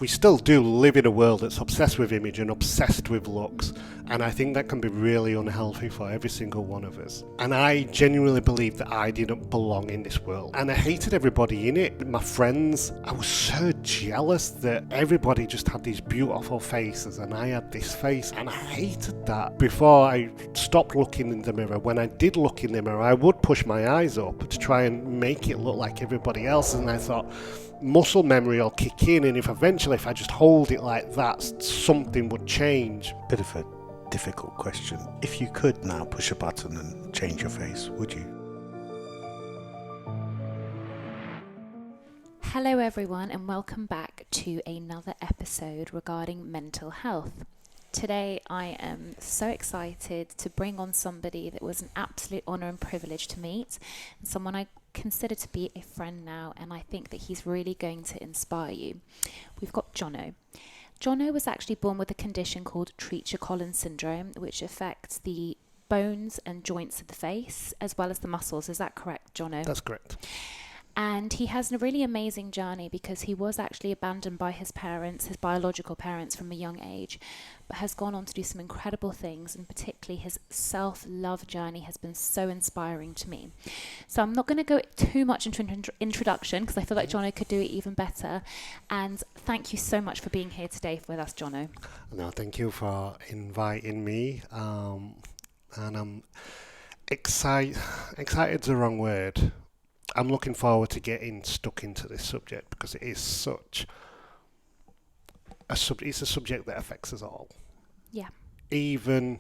we still do live in a world that's obsessed with image and obsessed with looks, and I think that can be really unhealthy for every single one of us. And I genuinely believe that I didn't belong in this world, and I hated everybody in it. My friends, I was so jealous that everybody just had these beautiful faces and I had this face, and I hated that. Before I stopped looking in the mirror, when I did look in the mirror, I would push my eyes up to try and make it look like everybody else, and I thought, muscle memory will kick in, and if I just hold it like that, something would change. Bit of a difficult question. If you could now push a button and change your face, would you? Hello everyone, and welcome back to another episode regarding mental health. Today I am so excited to bring on somebody that was an absolute honour and privilege to meet, and someone I consider to be a friend now, and I think that he's really going to inspire you. We've got Jono. Jono was actually born with a condition called Treacher-Collins syndrome, which affects the bones and joints of the face as well as the muscles. Is that correct, Jono? That's correct. And he has a really amazing journey because he was actually abandoned by his parents, his biological parents, from a young age, but has gone on to do some incredible things, and particularly his self-love journey has been so inspiring to me. So I'm not going to go too much into introduction because I feel like Jono could do it even better. And thank you so much for being here today with us, Jono. No, thank you for inviting me. And I'm excited's the wrong word. I'm looking forward to getting stuck into this subject because it is such it's a subject that affects us all. Yeah. Even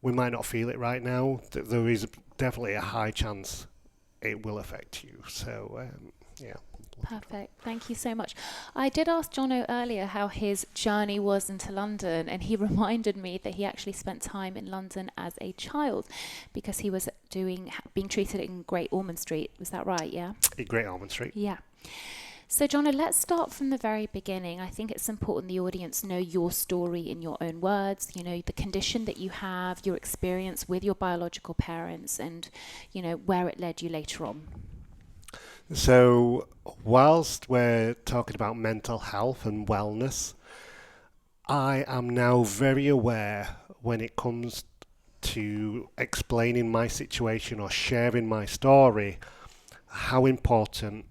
we might not feel it right now, there is definitely a high chance it will affect you. So, yeah. Perfect. Thank you so much. I did ask Jono earlier how his journey was into London, and he reminded me that he actually spent time in London as a child because he was being treated in Great Ormond Street. Was that right? Yeah. Great Ormond Street. Yeah. So, Jono, let's start from the very beginning. I think it's important the audience know your story in your own words, you know, the condition that you have, your experience with your biological parents, and, you know, where it led you later on. So, whilst we're talking about mental health and wellness, I am now very aware when it comes to explaining my situation or sharing my story, how important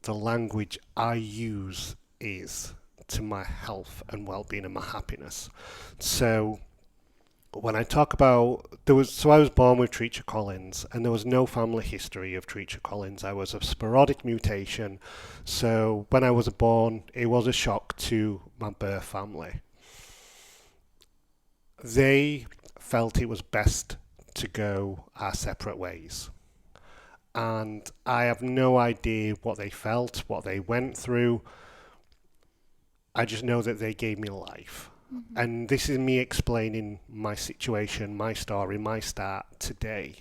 the language I use is to my health and well-being and my happiness. So when I talk about, I was born with Treacher-Collins, and there was no family history of Treacher-Collins. I was a sporadic mutation. So when I was born, it was a shock to my birth family. They felt it was best to go our separate ways. And I have no idea what they felt, what they went through. I just know that they gave me life. Mm-hmm. And this is me explaining my situation, my story, my start today.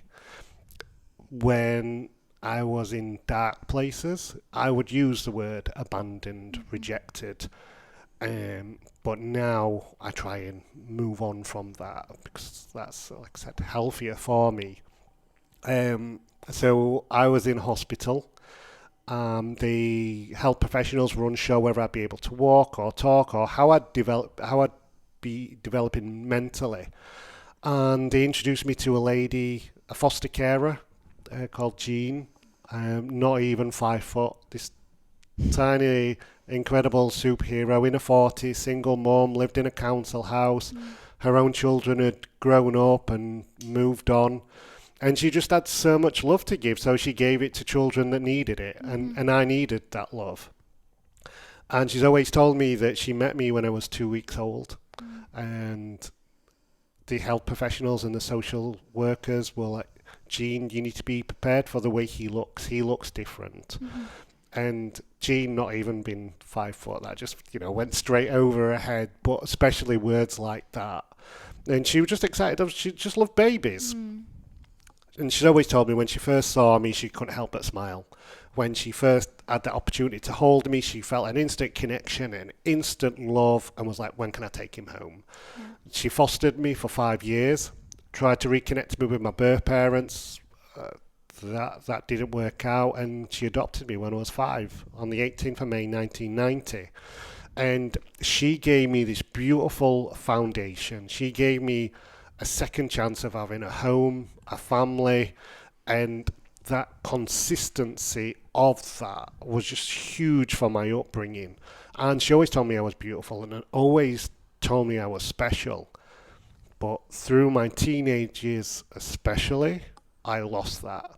When I was in dark places, I would use the word abandoned, rejected. But now I try and move on from that because that's, like I said, healthier for me. So I was in hospital. The health professionals were unsure whether I'd be able to walk or talk or how I'd be developing mentally. And they introduced me to a lady, a foster carer called Jean, not even 5 foot, this tiny, incredible superhero in her 40s, single mum, lived in a council house. Her own children had grown up and moved on. And she just had so much love to give, so she gave it to children that needed it, and I needed that love. And she's always told me that she met me when I was 2 weeks old, and the health professionals and the social workers were like, Jean, you need to be prepared for the way he looks. He looks different. Mm-hmm. And Jean, not even being 5 foot, that just, went straight over her head, but especially words like that. And she was just excited. She just loved babies. And she's always told me when she first saw me, she couldn't help but smile. When she first had the opportunity to hold me, she felt an instant connection and instant love and was like, when can I take him home? Yeah. She fostered me for 5 years, tried to reconnect me with my birth parents. That didn't work out, and she adopted me when I was 5 on the 18th of May 1990. And she gave me this beautiful foundation. She gave me a second chance of having a home, a family, and that consistency of that was just huge for my upbringing. And she always told me I was beautiful and always told me I was special. But through my teenage years especially, I lost that.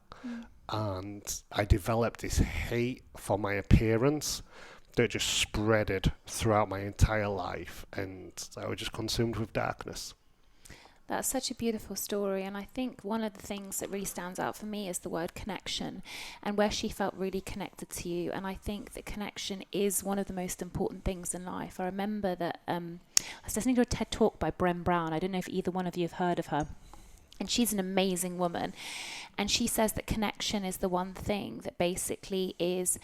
And I developed this hate for my appearance that just spreaded throughout my entire life, and I was just consumed with darkness. That's such a beautiful story, and I think one of the things that really stands out for me is the word connection, and where she felt really connected to you. And I think that connection is one of the most important things in life. I remember that I was listening to a TED Talk by Brené Brown. I don't know if either one of you have heard of her. And she's an amazing woman. And she says that connection is the one thing that basically is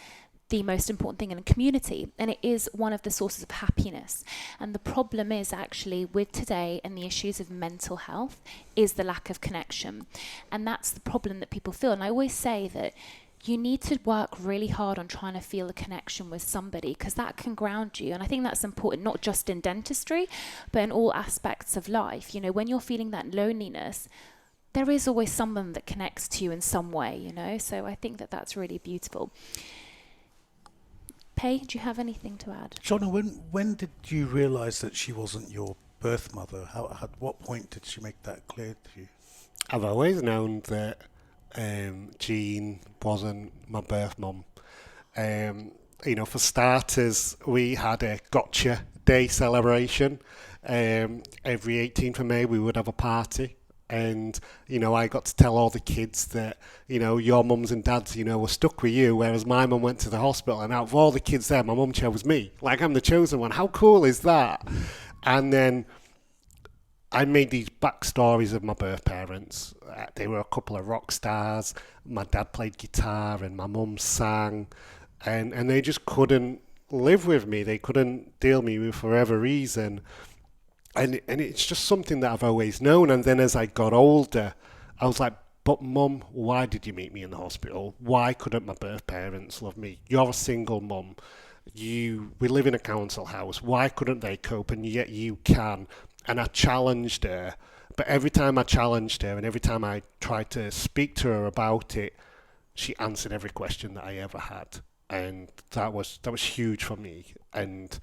the most important thing in a community, and it is one of the sources of happiness. And the problem is actually with today and the issues of mental health is the lack of connection, and that's the problem that people feel. And I always say that you need to work really hard on trying to feel a connection with somebody, because that can ground you. And I think that's important, not just in dentistry, but in all aspects of life. You know, when you're feeling that loneliness, there is always someone that connects to you in some way, you know. So I think that that's really beautiful. Pay, do you have anything to add? Jono, when did you realise that she wasn't your birth mother? At what point did she make that clear to you? I've always known that Jean wasn't my birth mum. For starters, we had a gotcha day celebration. Every 18th of May, we would have a party. And, I got to tell all the kids that, your mums and dads, were stuck with you, whereas my mum went to the hospital. And out of all the kids there, my mum chose me. Like, I'm the chosen one. How cool is that? And then I made these backstories of my birth parents. They were a couple of rock stars. My dad played guitar and my mum sang. And they just couldn't live with me. They couldn't deal me with for whatever reason. And it's just something that I've always known. And then as I got older, I was like, but Mum, why did you meet me in the hospital? Why couldn't my birth parents love me? You're a single mum. We live in a council house. Why couldn't they cope? And yet you can. And I challenged her. But every time I challenged her and every time I tried to speak to her about it, she answered every question that I ever had. And that was huge for me. And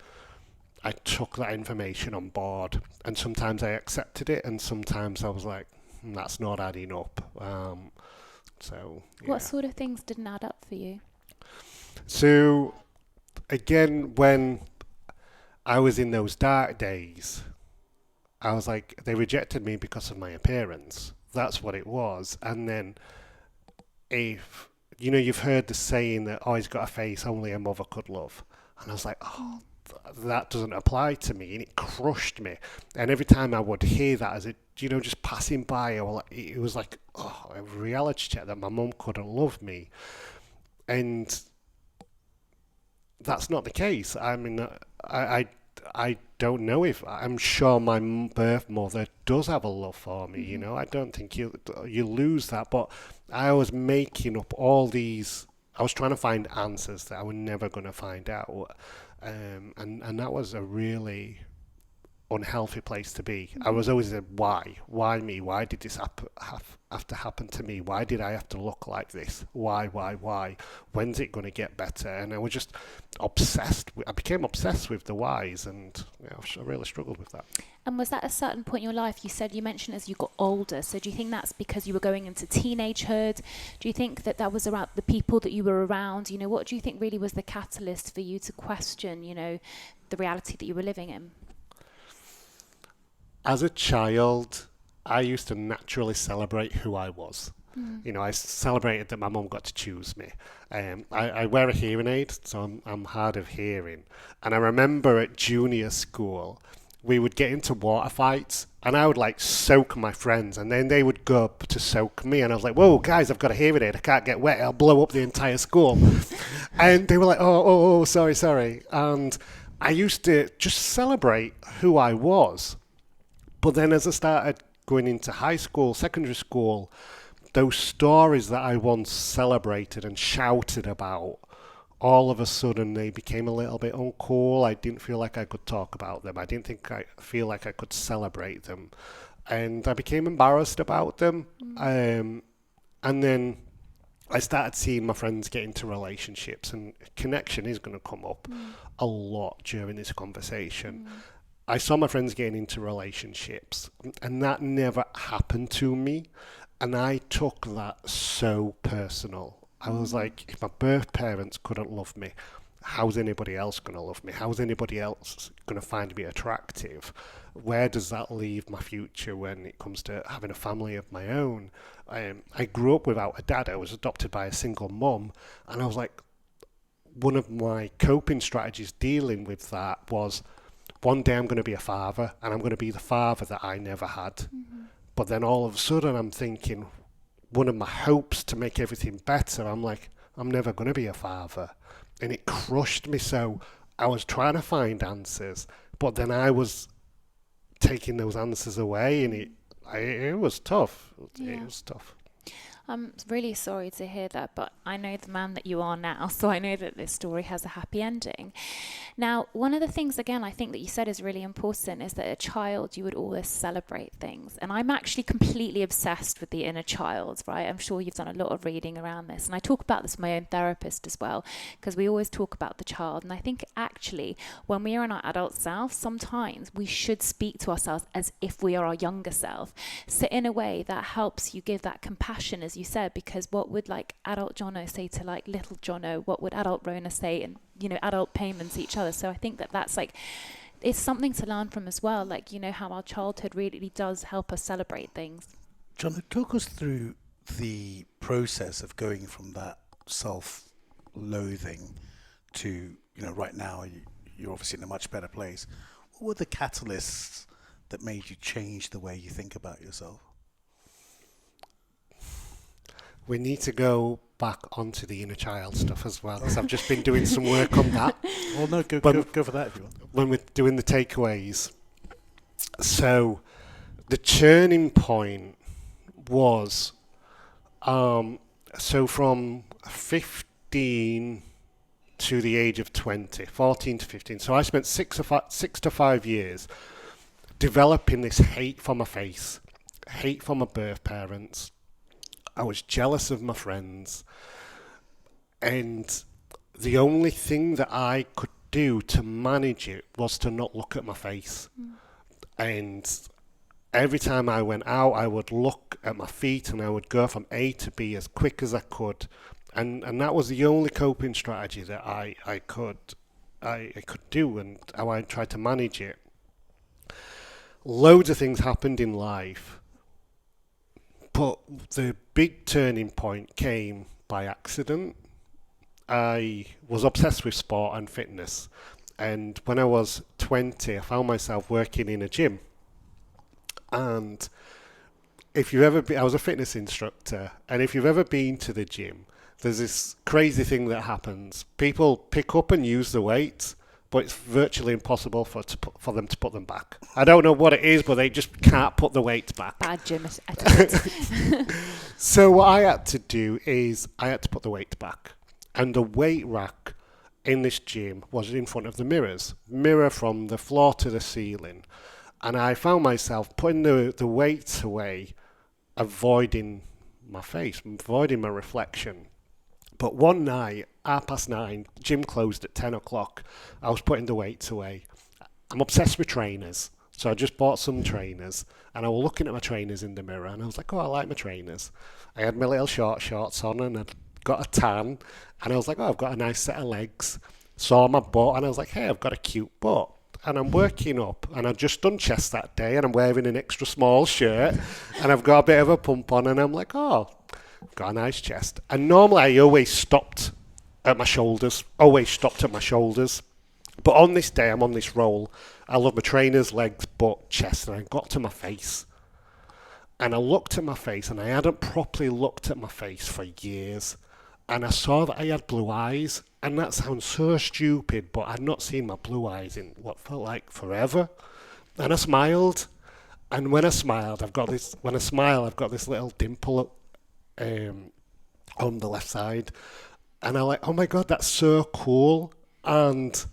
I took that information on board, and sometimes I accepted it, and sometimes I was like, that's not adding up. What sort of things didn't add up for you? So, again, when I was in those dark days, I was like, they rejected me because of my appearance. That's what it was. And then if, you've heard the saying that, he's got a face only a mother could love. And I was like, that doesn't apply to me, and it crushed me. And every time I would hear that as it, just passing by, it was like, a reality check that my mum couldn't love me. And that's not the case. I mean, I don't know if, I'm sure my birth mother does have a love for me, I don't think you lose that, but I was making up all these, I was trying to find answers that I was never going to find out. And that was a really unhealthy place to be. I was always why me? Why did this have to happen to me? Why did I have to look like this? Why? When's it going to get better? And I was just obsessed. I became obsessed with the whys, and I really struggled with that. And was that a certain point in your life? You mentioned as you got older. So do you think that's because you were going into teenagehood? Do you think that was around the people that you were around? What do you think really was the catalyst for you to question, the reality that you were living in? As a child, I used to naturally celebrate who I was. I celebrated that my mum got to choose me. I wear a hearing aid, so I'm hard of hearing. And I remember at junior school, we would get into water fights, and I would soak my friends, and then they would go up to soak me, and I was like, whoa, guys, I've got a hearing aid, I can't get wet, I'll blow up the entire school. And they were like, oh, sorry. And I used to just celebrate who I was. But then as I started going into high school, secondary school, those stories that I once celebrated and shouted about all of a sudden they became a little bit uncool. I didn't feel like I could talk about them. I didn't feel like I could celebrate them. And I became embarrassed about them. And then I started seeing my friends get into relationships, and connection is going to come up a lot during this conversation. I saw my friends getting into relationships, and that never happened to me. And I took that so personal. I was like, if my birth parents couldn't love me, how's anybody else going to love me? How's anybody else going to find me attractive? Where does that leave my future when it comes to having a family of my own? I grew up without a dad. I was adopted by a single mum. And I was like, one of my coping strategies dealing with that was, one day I'm going to be a father, and I'm going to be the father that I never had. But then all of a sudden I'm thinking, one of my hopes to make everything better, I'm like, I'm never going to be a father. And it crushed me. So I was trying to find answers, but then I was taking those answers away, and it was tough. Yeah. It was tough. I'm really sorry to hear that, but I know the man that you are now, so I know that this story has a happy ending. Now, one of the things, again, I think that you said is really important is that a child, you would always celebrate things. And I'm actually completely obsessed with the inner child, right? I'm sure you've done a lot of reading around this. And I talk about this with my own therapist as well, because we always talk about the child. And I think actually, when we are in our adult self, sometimes we should speak to ourselves as if we are our younger self. So in a way, that helps you give that compassion, as you said, because what would like adult Jono say to like little Jono? What would adult Rhona say, and adult Payman to each other? So I think that that's like, it's something to learn from as well. Like, how our childhood really does help us celebrate things. Jono, talk us through the process of going from that self-loathing to, right now you're obviously in a much better place. What were the catalysts that made you change the way you think about yourself? We need to go back onto the inner child stuff as well, because I've just been doing some work on that. Well, no, go for that if you want. When we're doing the takeaways. So the turning point was, so from 15 to the age of 20, 14 to 15. So I spent 6 to 5 years developing this hate for my face, hate for my birth parents. I was jealous of my friends, and the only thing that I could do to manage it was to not look at my face. And every time I went out, I would look at my feet, and I would go from A to B as quick as I could. And that was the only coping strategy that I could do, and how I tried to manage it. Loads of things happened in life, but the big turning point came by accident. I was obsessed with sport and fitness, and when I was 20, I found myself working in a gym. And I was a fitness instructor, and if you've ever been to the gym, there's this crazy thing that happens. People pick up and use the weights, but it's virtually impossible for them to put them back. I don't know what it is, but they just can't put the weights back. Bad gym etiquette. So what I had to do is I had to put the weights back. And the weight rack in this gym was in front of the mirror from the floor to the ceiling. And I found myself putting the weights away, avoiding my face, avoiding my reflection. But one night, 9:30, gym closed at 10 o'clock. I was putting the weights away. I'm obsessed with trainers. So I just bought some trainers, and I was looking at my trainers in the mirror, and I was like, oh, I like my trainers. I had my little shorts on, and I'd got a tan, and I was like, oh, I've got a nice set of legs. Saw my butt, and I was like, hey, I've got a cute butt. And I'm working up, and I've just done chest that day, and I'm wearing an extra small shirt, and I've got a bit of a pump on, and I'm like, oh, I've got a nice chest. And normally I always stopped at my shoulders. But on this day, I'm on this roll. I love my trainers, legs, butt, chest, and I got to my face. And I looked at my face, and I hadn't properly looked at my face for years. And I saw that I had blue eyes. And that sounds so stupid, but I'd not seen my blue eyes in what felt like forever. And I smiled. And when I smiled, I've got this little dimple on the left side. And I'm like, oh my God, that's so cool. And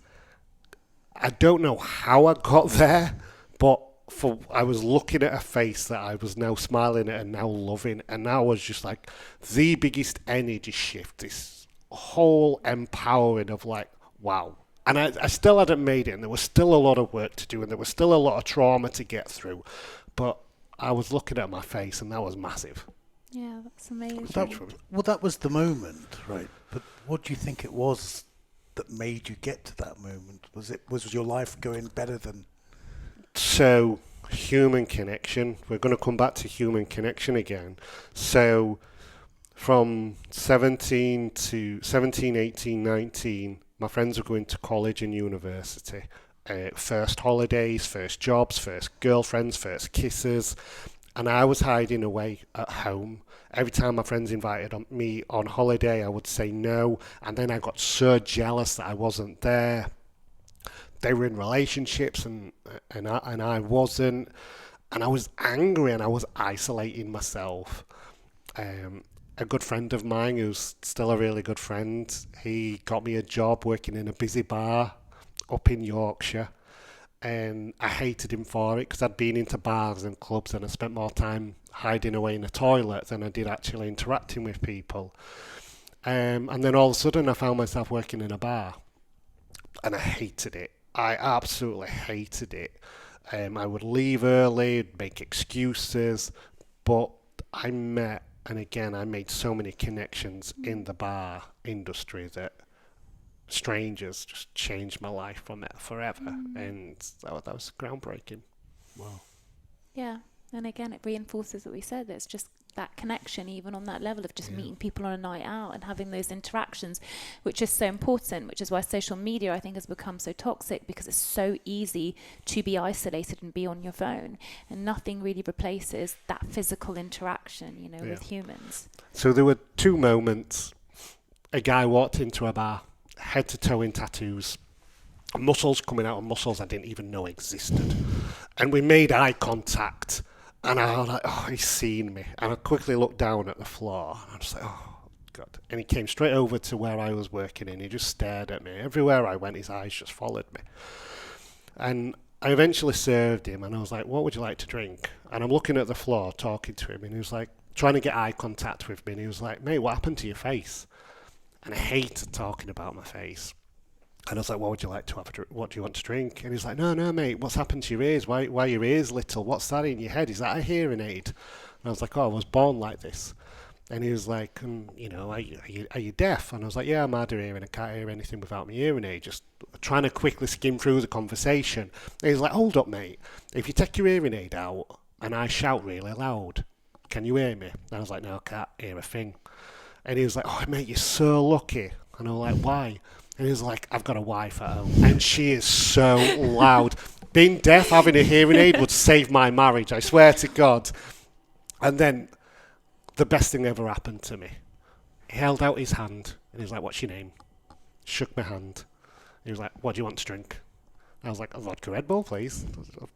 I don't know how I got there, but I was looking at a face that I was now smiling at and now loving, and that was just like the biggest energy shift, this whole empowering of like, wow. And I still hadn't made it, and there was still a lot of work to do, and there was still a lot of trauma to get through, but I was looking at my face, and that was massive. Yeah, that's amazing. That was the moment, right? But what do you think it was that made you get to that moment? Was your life going better than? So, human connection. We're going to come back to human connection again. So, from 17, 18, 19, my friends were going to college and university. First holidays, first jobs, first girlfriends, first kisses. And I was hiding away at home. Every time my friends invited me on holiday, I would say no. And then I got so jealous that I wasn't there. They were in relationships and I wasn't, and I was angry and I was isolating myself. A good friend of mine, who's still a really good friend, he got me a job working in a busy bar up in Yorkshire, and I hated him for it because I'd been into bars and clubs and I spent more time hiding away in the toilet than I did actually interacting with people. And then all of a sudden I found myself working in a bar, and I hated it. I absolutely hated it. I would leave early, make excuses, but I made so many connections in the bar industry that strangers just changed my life from it forever, and that was groundbreaking. Wow. Yeah, and again, it reinforces what we said. It's just that connection, even on that level of just meeting people on a night out and having those interactions, which is so important, which is why social media, I think, has become so toxic, because it's so easy to be isolated and be on your phone, and nothing really replaces that physical interaction, with humans. So there were two moments. A guy walked into a bar, head to toe in tattoos, muscles coming out of muscles I didn't even know existed. And we made eye contact. And I was like, oh, he's seen me. And I quickly looked down at the floor. And I was like, oh, God. And he came straight over to where I was working, and he just stared at me. Everywhere I went, his eyes just followed me. And I eventually served him, and I was like, what would you like to drink? And I'm looking at the floor, talking to him, and he was like, trying to get eye contact with me. And he was like, mate, what happened to your face? And I hated talking about my face. And I was like, what would you like to have? What do you want to drink? And he's like, no, mate, what's happened to your ears? Why are your ears little? What's that in your head? Is that a hearing aid? And I was like, oh, I was born like this. And he was like, are you deaf? And I was like, yeah, I'm hard of hearing. I can't hear anything without my hearing aid. Just trying to quickly skim through the conversation. And he's like, hold up, mate. If you take your hearing aid out and I shout really loud, can you hear me? And I was like, no, I can't hear a thing. And he was like, oh, mate, you're so lucky. And I was like, why? And he was like, I've got a wife at home, and she is so loud. Being deaf, having a hearing aid would save my marriage, I swear to God. And then the best thing ever happened to me. He held out his hand, and he was like, what's your name? Shook my hand. He was like, what do you want to drink? I was like, a vodka Red Bull, please.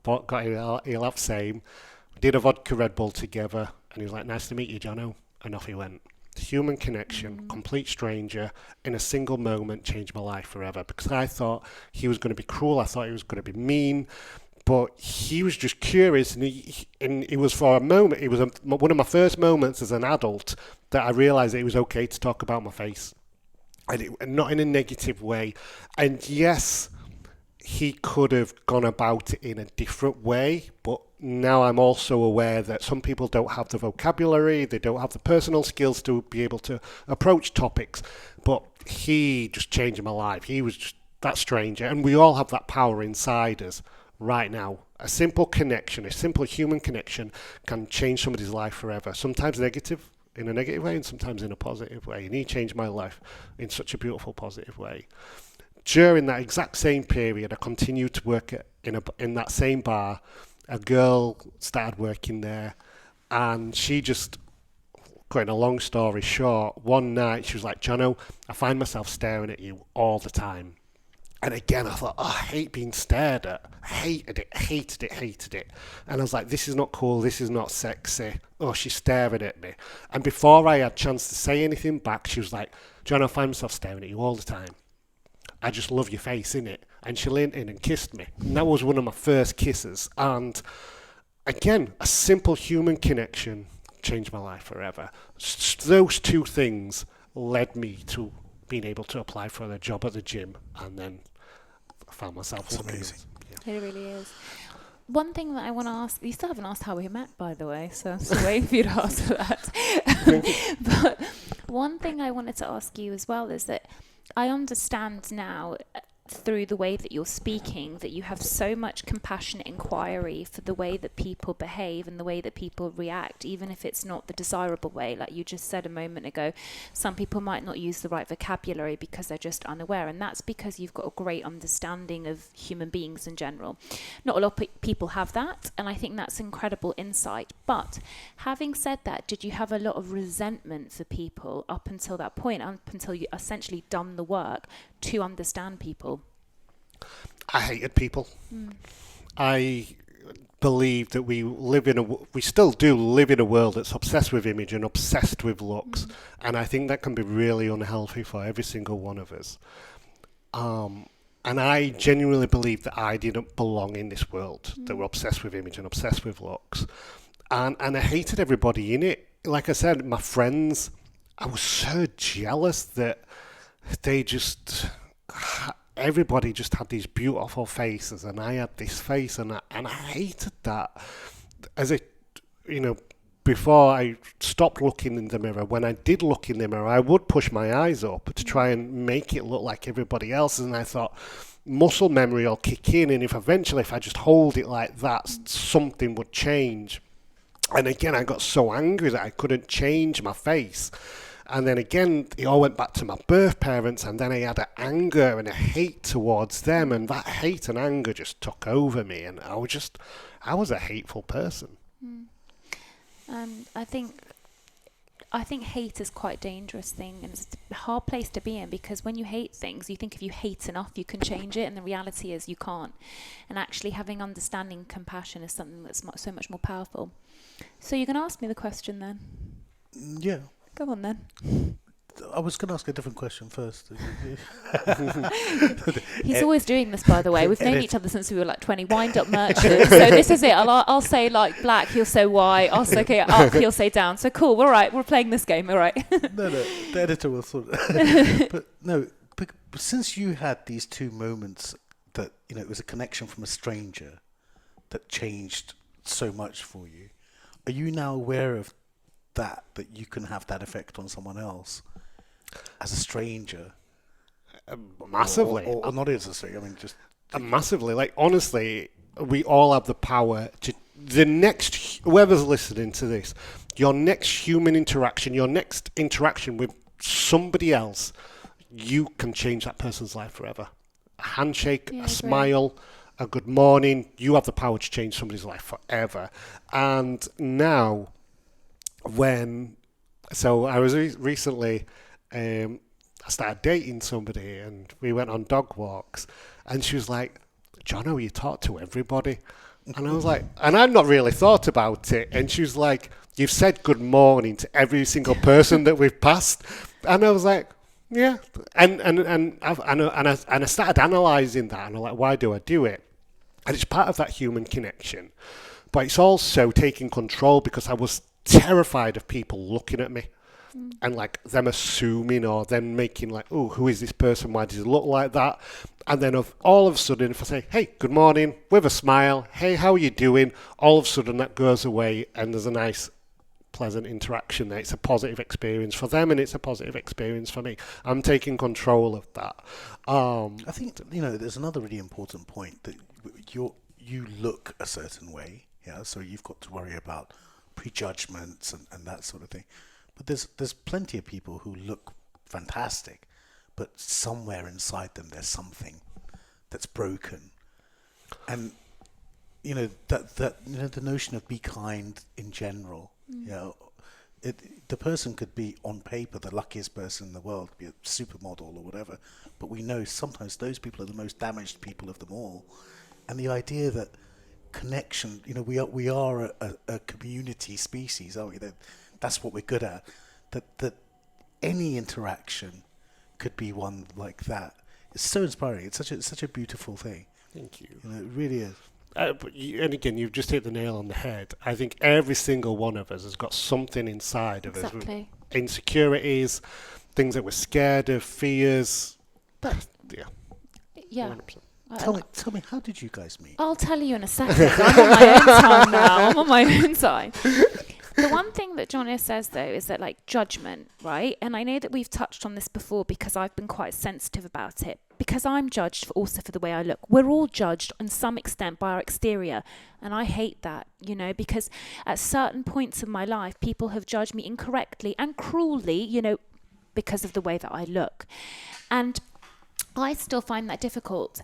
Got he'll have same. We did a vodka Red Bull together, and he was like, nice to meet you, Jono. And off he went. Human connection, complete stranger, in a single moment changed my life forever, because I thought he was going to be cruel, I thought he was going to be mean, but he was just curious, and it was for a moment, it was one of my first moments as an adult that I realised that it was okay to talk about my face, and not in a negative way. And yes, he could have gone about it in a different way, but now I'm also aware that some people don't have the vocabulary, they don't have the personal skills to be able to approach topics, but he just changed my life. He was just that stranger, and we all have that power inside us right now. A simple connection, a simple human connection can change somebody's life forever, sometimes negative, in a negative way, and sometimes in a positive way, and he changed my life in such a beautiful positive way. During that exact same period, I continued to work in that same bar. A girl started working there, and she just, cutting a long story short, one night she was like, Jono, I find myself staring at you all the time. And again, I thought, I hate being stared at. Hated it. And I was like, this is not cool. This is not sexy. Oh, she's staring at me. And before I had a chance to say anything back, she was like, Jono, I find myself staring at you all the time. I just love your face, innit? And she leaned in and kissed me. And that was one of my first kisses. And again, a simple human connection changed my life forever. Those two things led me to being able to apply for a job at the gym, and then I found myself That's looking. amazing. Yeah. It really is. One thing that I want to ask, you still haven't asked how we met, by the way, so I'm still waiting for you to ask that. But one thing I wanted to ask you as well is that I understand now through the way that you're speaking that you have so much compassionate inquiry for the way that people behave and the way that people react, even if it's not the desirable way. Like you just said a moment ago, some people might not use the right vocabulary because they're just unaware, and that's because you've got a great understanding of human beings in general. Not a lot of people have that, and I think that's incredible insight. But having said that, did you have a lot of resentment for people up until that point, up until you essentially done the work to understand people? I hated people. I believe that we still do live in a world that's obsessed with image and obsessed with looks, and I think that can be really unhealthy for every single one of us. And I genuinely believe that I didn't belong in this world, that we're obsessed with image and obsessed with looks. And I hated everybody in it. Like I said, my friends, I was so jealous that they just... everybody just had these beautiful faces, and I had this face, and I hated that. Before I stopped looking in the mirror, when I did look in the mirror, I would push my eyes up to try and make it look like everybody else, and I thought muscle memory will kick in, and if I just hold it like that, something would change. And again, I got so angry that I couldn't change my face. And then again, it all went back to my birth parents, and then I had an anger and a hate towards them, and that hate and anger just took over me, and I was a hateful person. I think hate is quite a dangerous thing, and it's a hard place to be in, because when you hate things, you think if you hate enough, you can change it, and the reality is you can't. And actually having understanding and compassion is something that's so much more powerful. So you're going to ask me the question then? Yeah. Go on then. I was going to ask a different question first. He's always doing this, by the way. We've known each other since we were like 20 wind-up merchants. So this is it. I'll say like black, he'll say white. I'll say okay, up, he'll say down. So cool. All right, we're playing this game. All right. No, the editor will sort it. But since you had these two moments that, it was a connection from a stranger that changed so much for you, are you now aware of that you can have that effect on someone else as a stranger? Massively. Or not as a stranger, just... Massively. Like, honestly, we all have the power to... whoever's listening to this, your next human interaction, your next interaction with somebody else, you can change that person's life forever. A handshake, a smile, a good morning, you have the power to change somebody's life forever. And now... So I was recently, I started dating somebody, and we went on dog walks, and she was like, Jono, you talk to everybody. And I was like, and I'd not really thought about it. And she was like, you've said good morning to every single person that we've passed. And I was like, yeah. And I started analysing that, and I'm like, why do I do it? And it's part of that human connection. But it's also taking control, because I was terrified of people looking at me and like them assuming, or them making like, oh, who is this person? Why does it look like that? And then all of a sudden, if I say, hey, good morning, with a smile, hey, how are you doing? All of a sudden that goes away, and there's a nice, pleasant interaction there. It's a positive experience for them, and it's a positive experience for me. I'm taking control of that. I think, there's another really important point, that you look a certain way, so you've got to worry about prejudgments and that sort of thing. But there's plenty of people who look fantastic, but somewhere inside them there's something that's broken. And the notion of be kind in general, the person could be on paper the luckiest person in the world, be a supermodel or whatever, but we know sometimes those people are the most damaged people of them all. And the idea that connection, we are a community species, aren't we? That's what we're good at. That any interaction could be one like that. It's so inspiring. It's such a beautiful thing. Thank you. It really is. And again, you've just hit the nail on the head. I think every single one of us has got something inside of us. Insecurities, things that we're scared of, fears. But yeah. 100%. Tell me, how did you guys meet? I'll tell you in a second. I'm on my own time now. I'm on my own time. The one thing that Jono says, though, is that, like, judgment, right? And I know that we've touched on this before because I've been quite sensitive about it. Because I'm judged also for the way I look. We're all judged in some extent by our exterior. And I hate that, because at certain points in my life, people have judged me incorrectly and cruelly, because of the way that I look. And I still find that difficult.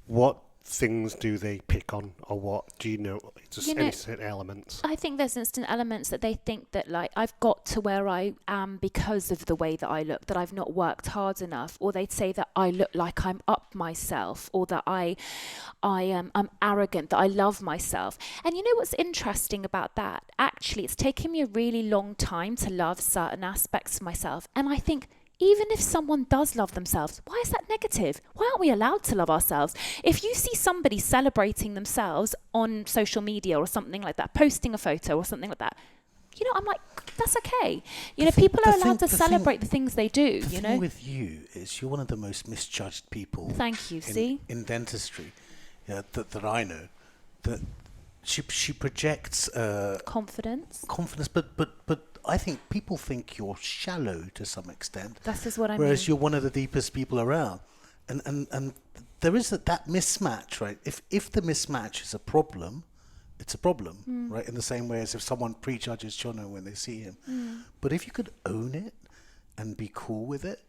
What things do they pick on, or what do you know? Just innocent elements. I think there's instant elements that they think that, like, I've got to where I am because of the way that I look, that I've not worked hard enough, or they'd say that I look like I'm up myself, or that I'm arrogant, that I love myself. And you know what's interesting about that? Actually, it's taken me a really long time to love certain aspects of myself, and I think, even if someone does love themselves, why is that negative? Why aren't we allowed to love ourselves? If you see somebody celebrating themselves on social media or something like that, posting a photo or something like that, I'm like, that's okay. People are allowed to celebrate the things they do, The thing with you is you're one of the most misjudged people. Thank you, in dentistry, that I know. That she projects confidence, but I think people think you're shallow to some extent. That is what I mean. Whereas you're one of the deepest people around, and there is that mismatch, right? If the mismatch is a problem, it's a problem, right? In the same way as if someone prejudges Jono when they see him. But if you could own it and be cool with it,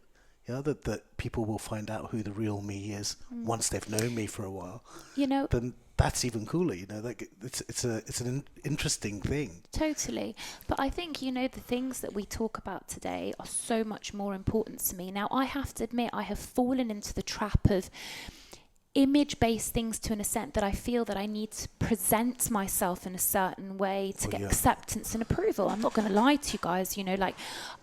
that people will find out who the real me is once they've known me for a while. Then that's even cooler. Like it's an interesting thing. Totally. But I think, the things that we talk about today are so much more important to me. Now, I have to admit, I have fallen into the trap of image-based things to an extent that I feel that I need to present myself in a certain way to get acceptance and approval. I'm not going to lie to you guys, like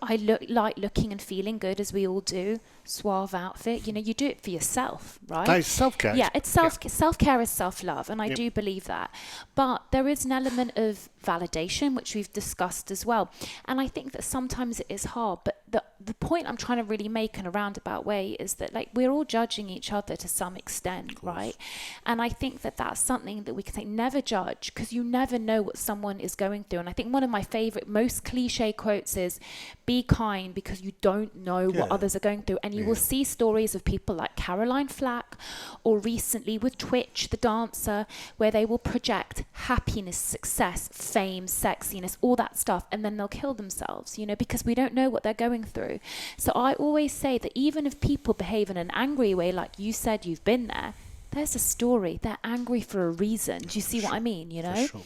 I like looking and feeling good, as we all do. Suave outfit, you do it for yourself, right? That is self-care. Yeah, it's self-care is self-love, and I do believe that. But there is an element of validation, which we've discussed as well. And I think that sometimes it is hard, but the point I'm trying to really make in a roundabout way is that, like, we're all judging each other to some extent, right? And I think that that's something that we can say, never judge, because you never know what someone is going through. And I think one of my favorite, most cliche quotes is, be kind because you don't know what others are going through. And you will see stories of people like Caroline Flack, or recently with Twitch, the dancer, where they will project happiness, success, fame, sexiness, all that stuff, and then they'll kill themselves, because we don't know what they're going through. So I always say that even if people behave in an angry way, like you said, you've been there, there's a story. They're angry for a reason. Do you see what I mean, Sure.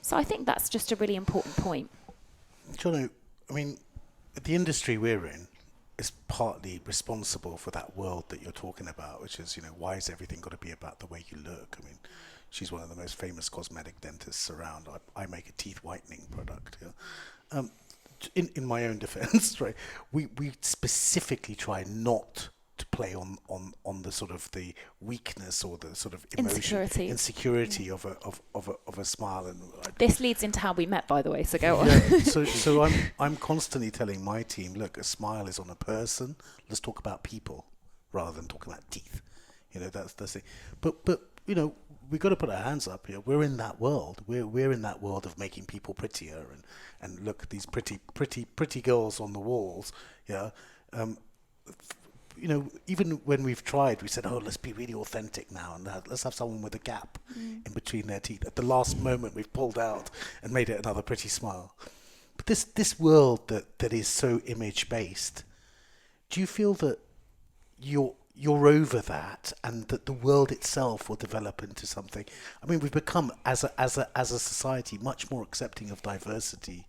So I think that's just a really important point. Jono, I mean, the industry we're in is partly responsible for that world that you're talking about, which is, why is everything got to be about the way you look? I mean, she's one of the most famous cosmetic dentists around. I make a teeth whitening product. In my own defense, right, we specifically try not to play on the sort of the weakness or the sort of emotion, insecurity of a smile. And this leads into how we met, by the way. So go on. So I'm constantly telling my team, look, a smile is on a person. Let's talk about people rather than talking about teeth. That's the thing. But we've got to put our hands up here. We're in that world. We're in that world of making people prettier and look at these pretty girls on the walls. Even when we've tried, we said, let's be really authentic now, and let's have someone with a gap in between their teeth. At the last moment, we've pulled out and made it another pretty smile. But this world that is so image-based, do you feel that you're over that, and that the world itself will develop into something? I mean, we've become, as a society, much more accepting of diversity,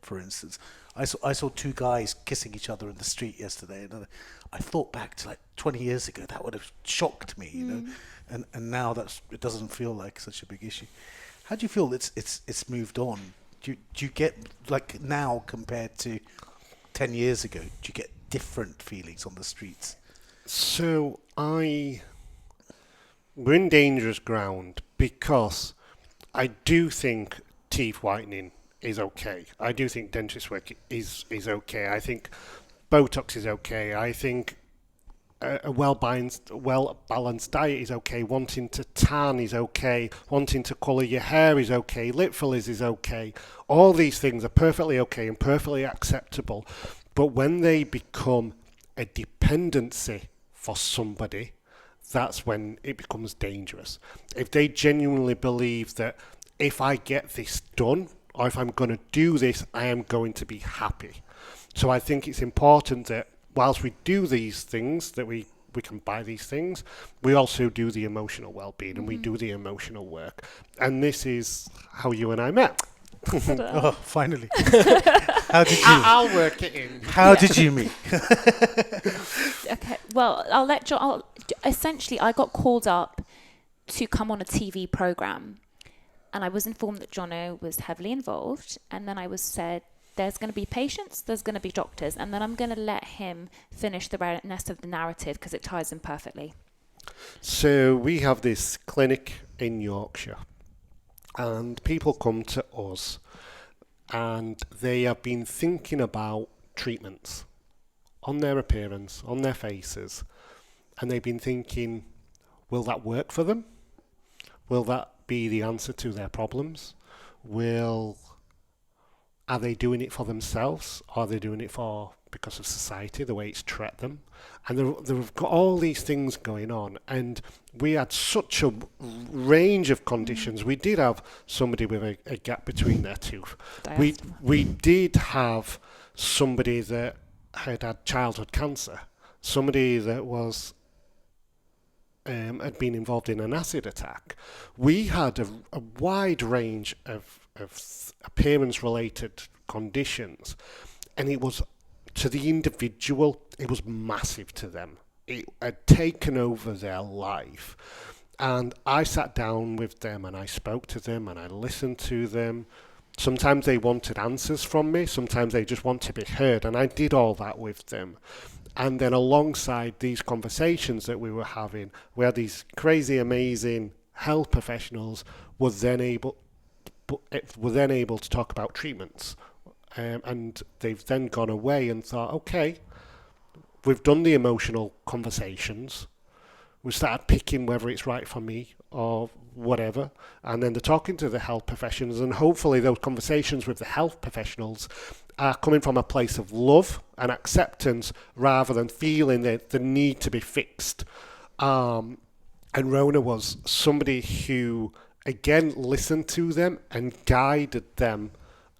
for instance. I saw two guys kissing each other in the street yesterday, and I thought back to like 20 years ago. That would have shocked me, you know, and now it doesn't feel like such a big issue. How do you feel it's moved on? Do you get, like, now compared to 10 years ago, do you get different feelings on the streets? So we're in dangerous ground because I do think teeth whitening is okay. I do think dentist work is okay. I think Botox is okay. I think a well-balanced diet is okay. Wanting to tan is okay. Wanting to colour your hair is okay. Lip fillers is okay. All these things are perfectly okay and perfectly acceptable. But when they become a dependency for somebody, that's when it becomes dangerous. If they genuinely believe that if I get this done, or if I'm going to do this, I am going to be happy. So I think it's important that whilst we do these things, that we can buy these things, we also do the emotional well-being and we do the emotional work. And this is how you and I met. Oh, finally. How did you? I'll work it in. How did you meet? Okay, well, I'll let John. Essentially, I got called up to come on a TV program, and I was informed that Jono was heavily involved, and then I was said, there's going to be patients, there's going to be doctors, and then I'm going to let him finish the rest of the narrative because it ties in perfectly. So we have this clinic in Yorkshire, and people come to us, and they have been thinking about treatments on their appearance, on their faces, and they've been thinking, will that work for them? Will that be the answer to their problems? Are they doing it for themselves? Or are they doing it because of society, the way it's treated them? And they've got all these things going on. And we had such a range of conditions. We did have somebody with a gap between their tooth. We did have somebody that had childhood cancer. Somebody that was had been involved in an acid attack. We had a wide range of appearance-related conditions, and it was, to the individual, it was massive to them. It had taken over their life, and I sat down with them and I spoke to them and I listened to them. Sometimes they wanted answers from me, sometimes they just want to be heard, and I did all that with them. And then alongside these conversations that we were having, where these crazy, amazing health professionals were then able to talk about treatments. And they've then gone away and thought, okay, we've done the emotional conversations. We started picking whether it's right for me or whatever. And then they're talking to the health professionals, and hopefully those conversations with the health professionals are coming from a place of love and acceptance rather than feeling the need to be fixed. And Rhona was somebody who, again, listened to them and guided them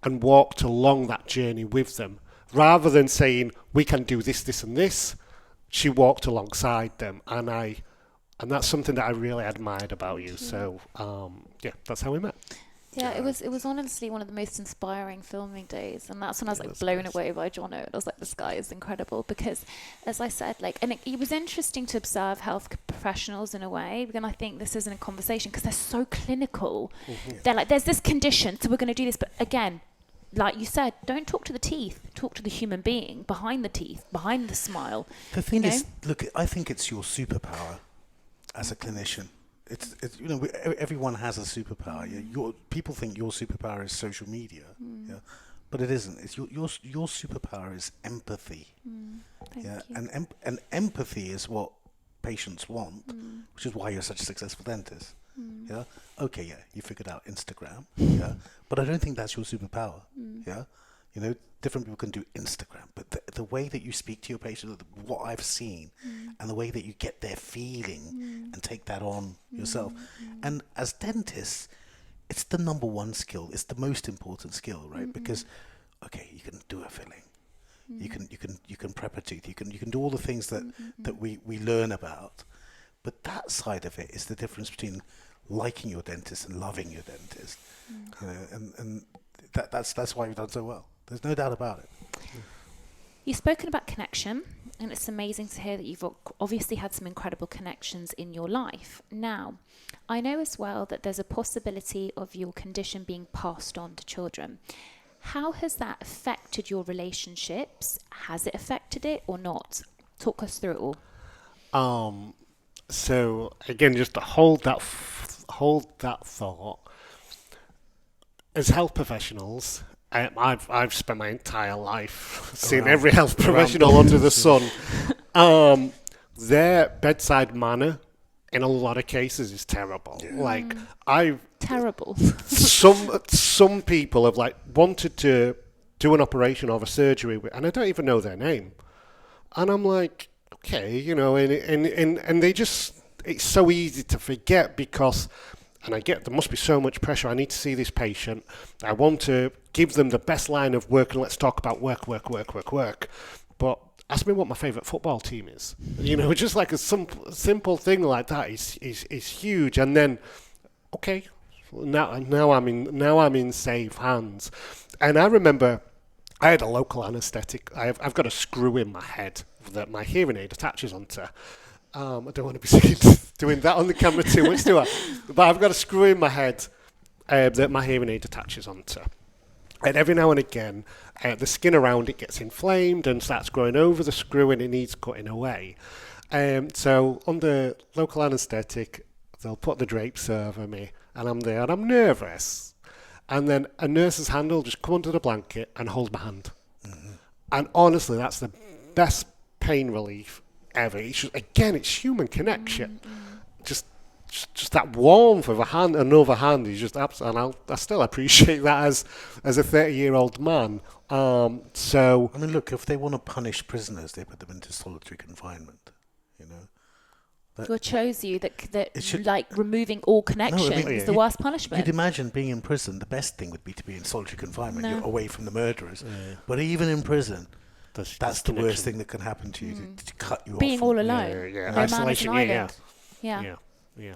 and walked along that journey with them. Rather than saying, we can do this, this and this, she walked alongside them. And that's something that I really admired about you. So, that's how we met. Yeah, it was honestly one of the most inspiring filming days, and that's when I was like blown away by Jono. I was like, this guy is incredible because, as I said, it was interesting to observe health professionals in a way, and I think this isn't a conversation because they're so clinical. Mm-hmm. They're like, there's this condition, so we're going to do this, but again, like you said, don't talk to the teeth, talk to the human being behind the teeth, behind the smile. The thing is, look, I think it's your superpower as a clinician. It's everyone has a superpower. Yeah? People think your superpower is social media, yeah, but it isn't. It's your superpower is empathy. Thank you. And empathy is what patients want, which is why you're such a successful dentist. Yeah. Okay. Yeah. You figured out Instagram. Yeah. But I don't think that's your superpower. Yeah. Different people can do Instagram, but the way that you speak to your patient, what I've seen, and the way that you get their feeling and take that on yourself. And as dentists, it's the number one skill. It's the most important skill, right? Because, okay, you can do a filling. You can prep a tooth. You can do all the things that we learn about. But that side of it is the difference between liking your dentist and loving your dentist. And that's why you've done so well. There's no doubt about it. You've spoken about connection, and it's amazing to hear that you've obviously had some incredible connections in your life. Now, I know as well that there's a possibility of your condition being passed on to children. How has that affected your relationships? Has it affected it or not? Talk us through it all. So again, just to hold that thought. As health professionals, I've spent my entire life seeing every health professional under the sun. Their bedside manner, in a lot of cases, is terrible. Yeah. Terrible. Some people have wanted to do an operation or a surgery, and I don't even know their name. And I'm like, okay, and they just, it's so easy to forget because. And I get there must be so much pressure. I need to see this patient. I want to give them the best line of work, and let's talk about work. But ask me what my favourite football team is. Just like a simple thing like that is huge. And then, okay, now I'm in safe hands. And I remember I had a local anaesthetic. I've got a screw in my head that my hearing aid attaches onto. I don't want to be seen doing that on the camera too much, do I? But I've got a screw in my head that my hearing aid attaches onto. And every now and again, the skin around it gets inflamed and starts growing over the screw and it needs cutting away. So on the local anaesthetic, they'll put the drapes over me and I'm there and I'm nervous. And then a nurse's hand will just come under the blanket and hold my hand. Mm-hmm. And honestly, that's the best pain relief ever. It's human connection. Just that warmth of another hand is just absolutely. And I still appreciate that as a 30-year-old man. So I mean, look, if they want to punish prisoners, they put them into solitary confinement. What shows you that removing all connection is the worst punishment. You'd imagine being in prison, the best thing would be to be in solitary confinement. You're away from the murderers. Yeah. But even in prison. That's the worst thing that can happen to you, to cut you being off. all alone. Yeah. No Isolation, man is an island. Yeah.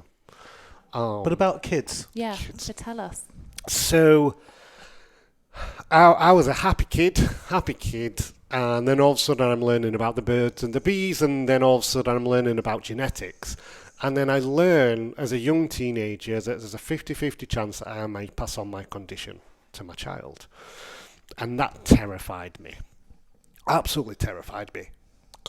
But about kids. Yeah, so tell us. So, I was a happy kid, and then all of a sudden I'm learning about the birds and the bees, and then all of a sudden I'm learning about genetics. And then I learn as a young teenager that there's a 50-50 chance that I may pass on my condition to my child. And that terrified me. Absolutely terrified me.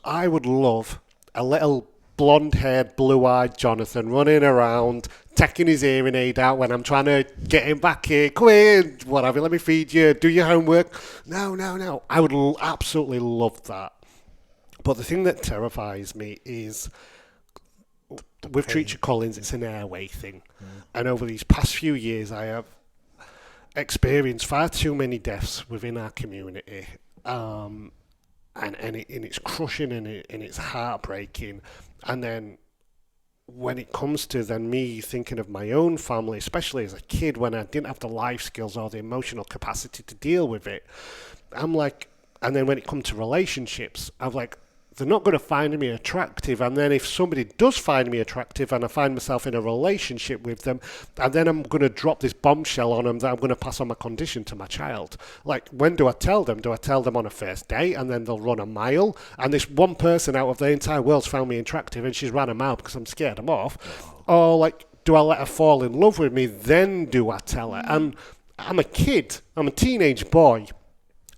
I would love a little blonde-haired, blue-eyed Jonathan running around, taking his hearing aid out when I'm trying to get him back here. Come in, whatever, let me feed you, do your homework. No. I would absolutely love that. But the thing that terrifies me is, with Treacher Collins, it's an airway thing. And over these past few years, I have experienced far too many deaths within our community. And it's crushing and it's heartbreaking. And then when it comes to then me thinking of my own family, especially as a kid when I didn't have the life skills or the emotional capacity to deal with it, I'm like, and then when it comes to relationships, I'm like, they're not going to find me attractive. And then if somebody does find me attractive and I find myself in a relationship with them, and then I'm going to drop this bombshell on them that I'm going to pass on my condition to my child. Like, when do I tell them? Do I tell them on a first date and then they'll run a mile? And this one person out of the entire world's found me attractive and she's ran a mile because I'm scared them off. Or like, do I let her fall in love with me? Then do I tell her? And I'm a kid. I'm a teenage boy.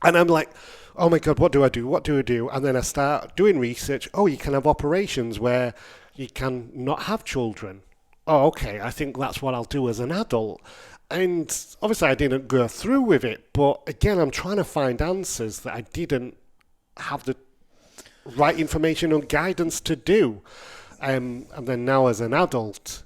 And I'm like, oh my God, what do I do? And then I start doing research. Oh, you can have operations where you can not have children. Oh, okay, I think that's what I'll do as an adult. And obviously I didn't go through with it, but again, I'm trying to find answers that I didn't have the right information or guidance to do. And then now as an adult,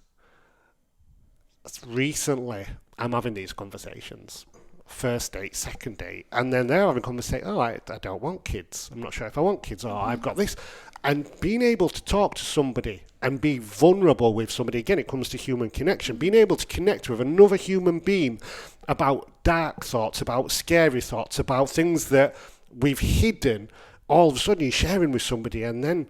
recently, I'm having these conversations. First date, second date, and then they're having a conversation. Oh, I don't want kids. I'm not sure if I want kids. Oh, I've got this. And being able to talk to somebody and be vulnerable with somebody, again, it comes to human connection. Being able to connect with another human being about dark thoughts, about scary thoughts, about things that we've hidden, all of a sudden you're sharing with somebody, and then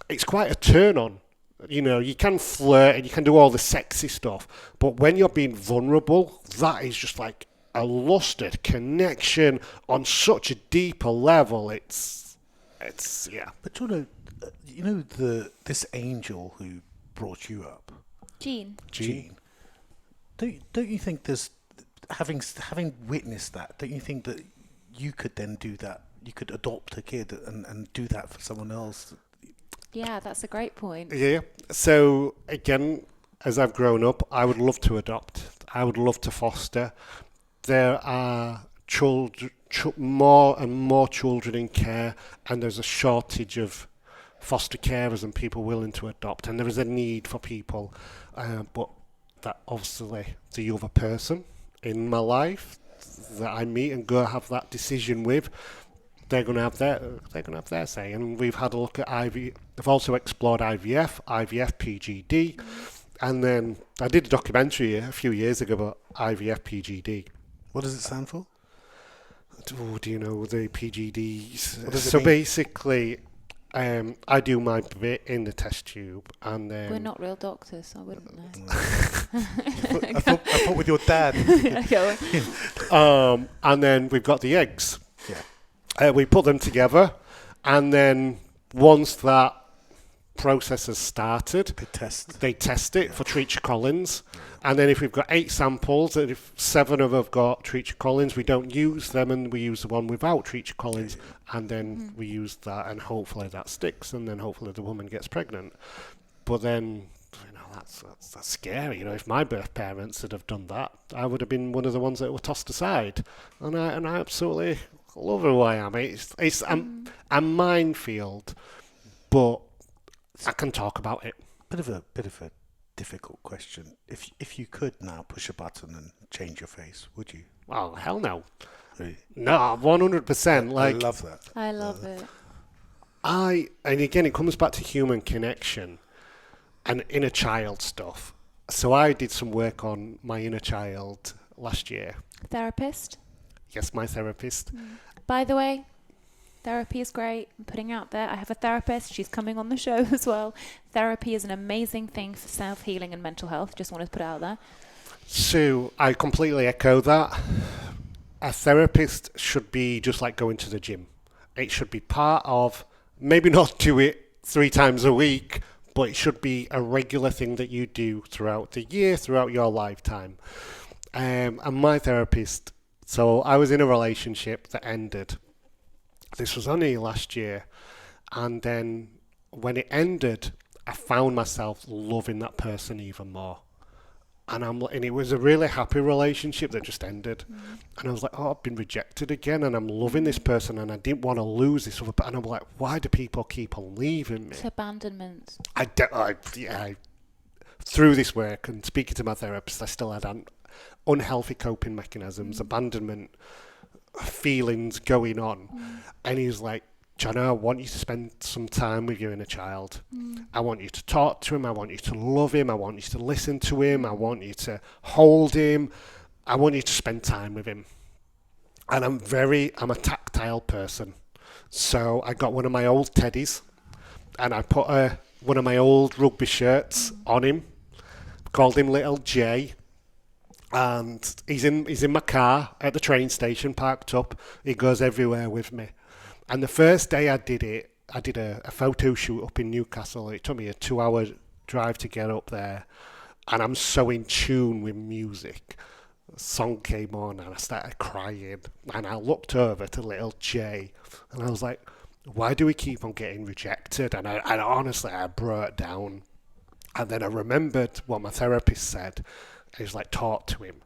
it's quite a turn on. You can flirt and you can do all the sexy stuff, but when you're being vulnerable, that is just like a lusted connection on such a deeper level. It's yeah. But this angel who brought you up, Jean. Jean. Don't you think there's having witnessed that? Don't you think that you could then do that? You could adopt a kid and do that for someone else. Yeah, that's a great point. Yeah. So again, as I've grown up, I would love to adopt. I would love to foster. There are more and more children in care, and there's a shortage of foster carers and people willing to adopt, and there is a need for people. But that obviously the other person in my life that I meet and go have that decision with, they're going to have their say. And we've had a look at IV. I've also explored IVF, PGD, and then I did a documentary a few years ago about IVF, PGD. What does it stand for? Oh, do you know the PGDs? What does it So mean? basically, I do my bit in the test tube, and then We're not real doctors, so I wouldn't know. I thought with your dad. Go on. And then we've got the eggs. Yeah. We put them together, and then once that process has started, they test it for Treacher Collins. And then if we've got 8 samples, and if 7 of them have got Treacher Collins, we don't use them, and we use the one without Treacher Collins. And then we use that, and hopefully that sticks, and then hopefully the woman gets pregnant. But then, that's scary. If my birth parents had have done that, I would have been one of the ones that were tossed aside. And I absolutely love who I am. It's a minefield, but I can talk about it. Bit of a difficult question. If you could now push a button and change your face, would you? Oh, hell no. Really? No, 100%. I love that. I love it. And again, it comes back to human connection and inner child stuff. So I did some work on my inner child last year. Therapist? Yes, my therapist. By the way, therapy is great. I'm putting out there. I have a therapist. She's coming on the show as well. Therapy is an amazing thing for self-healing and mental health. Just wanted to put it out there. So I completely echo that. A therapist should be just like going to the gym. It should be part of, maybe not do it 3 times a week, but it should be a regular thing that you do throughout the year, throughout your lifetime. And my therapist, so I was in a relationship that ended. This was only last year. And then when it ended, I found myself loving that person even more. And it was a really happy relationship that just ended. And I was like, I've been rejected again, and I'm loving this person, and I didn't want to lose this other person. And I'm like, why do people keep on leaving me? It's abandonment. Through this work and speaking to my therapist, I still had unhealthy coping mechanisms, abandonment feelings going on. And he was like, Jono, I want you to spend some time with your inner child. I want you to talk to him. I want you to love him. I want you to listen to him. I want you to hold him. I want you to spend time with him. And I'm a tactile person. So I got one of my old teddies, and I put one of my old rugby shirts on him, called him Little J. And he's in my car at the train station, parked up. He goes everywhere with me. And the first day I did it, I did a photo shoot up in Newcastle. It took me a 2-hour drive to get up there. And I'm so in tune with music. The song came on and I started crying. And I looked over to Little J and I was like, why do we keep on getting rejected? And I honestly, I broke down. And then I remembered what my therapist said. He was like, talk to him.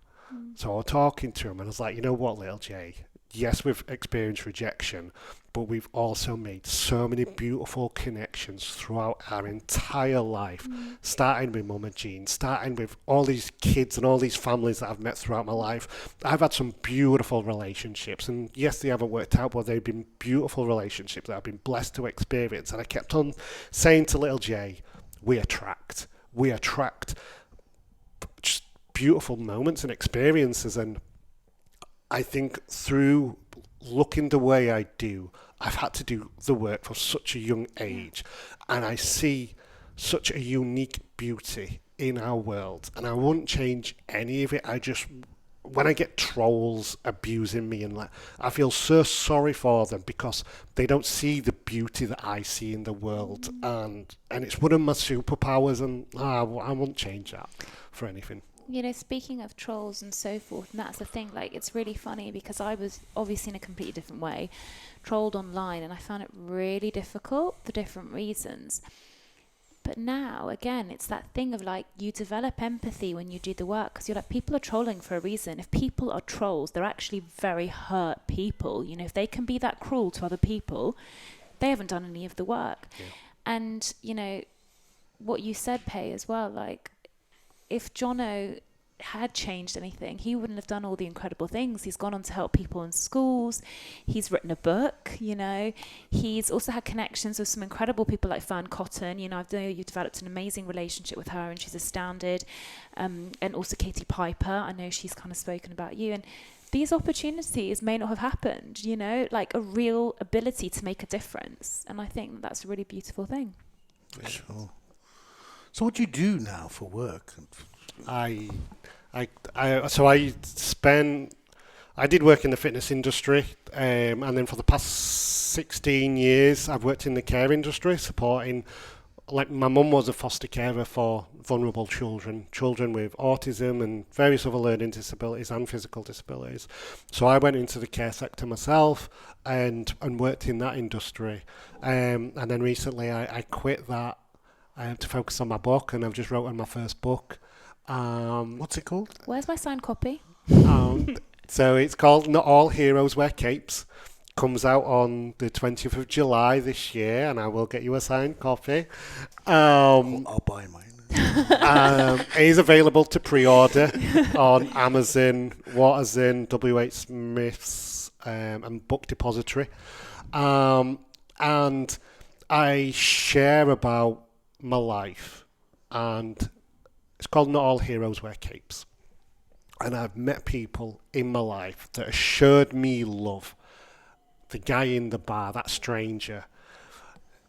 So I was talking to him and I was like, you know what, Little J? Yes, we've experienced rejection, but we've also made so many beautiful connections throughout our entire life, starting with Mum and Jean, starting with all these kids and all these families that I've met throughout my life. I've had some beautiful relationships, and yes, they haven't worked out, but they've been beautiful relationships that I've been blessed to experience. And I kept on saying to Little J, we attract just beautiful moments and experiences. And I think through looking the way I do, I've had to do the work from such a young age, and I see such a unique beauty in our world, and I wouldn't change any of it. I just when I get trolls abusing me, and like, I feel so sorry for them because they don't see the beauty that I see in the world, and it's one of my superpowers, and I won't change that for anything. You know, speaking of trolls and so forth, and that's the thing, like, it's really funny because I was obviously in a completely different way trolled online, and I found it really difficult for different reasons. But now, again, it's that thing of like, you develop empathy when you do the work, because you're like, people are trolling for a reason. If people are trolls, they're actually very hurt people. You know, if they can be that cruel to other people, they haven't done any of the work. Yeah. And, you know, what you said, Pay, as well, like, if Jono had changed anything, he wouldn't have done all the incredible things. He's gone on to help people in schools. He's written a book, you know. He's also had connections with some incredible people like Fern Cotton. You know, I know you've developed an amazing relationship with her, and she's astounded. And also Katie Piper. I know she's kind of spoken about you. And these opportunities may not have happened, you know, like a real ability to make a difference. And I think that's a really beautiful thing. Sure. So what do you do now for work? I did work in the fitness industry, and then for the past 16 years I've worked in the care industry, supporting, like, my mum was a foster carer for vulnerable children with autism and various other learning disabilities and physical disabilities. So I went into the care sector myself and worked in that industry, and then recently I quit that to focus on my book, and I've just wrote on my first book. What's it called? Where's my signed copy? So it's called Not All Heroes Wear Capes. Comes out on the 20th of July this year, and I will get you a signed copy. I'll buy mine. It is available to pre-order on Amazon, Waterson, W.H. Smith's, and Book Depository. And I share about my life, and it's called Not All Heroes Wear Capes. And I've met people in my life that assured me love. The guy in the bar, that stranger,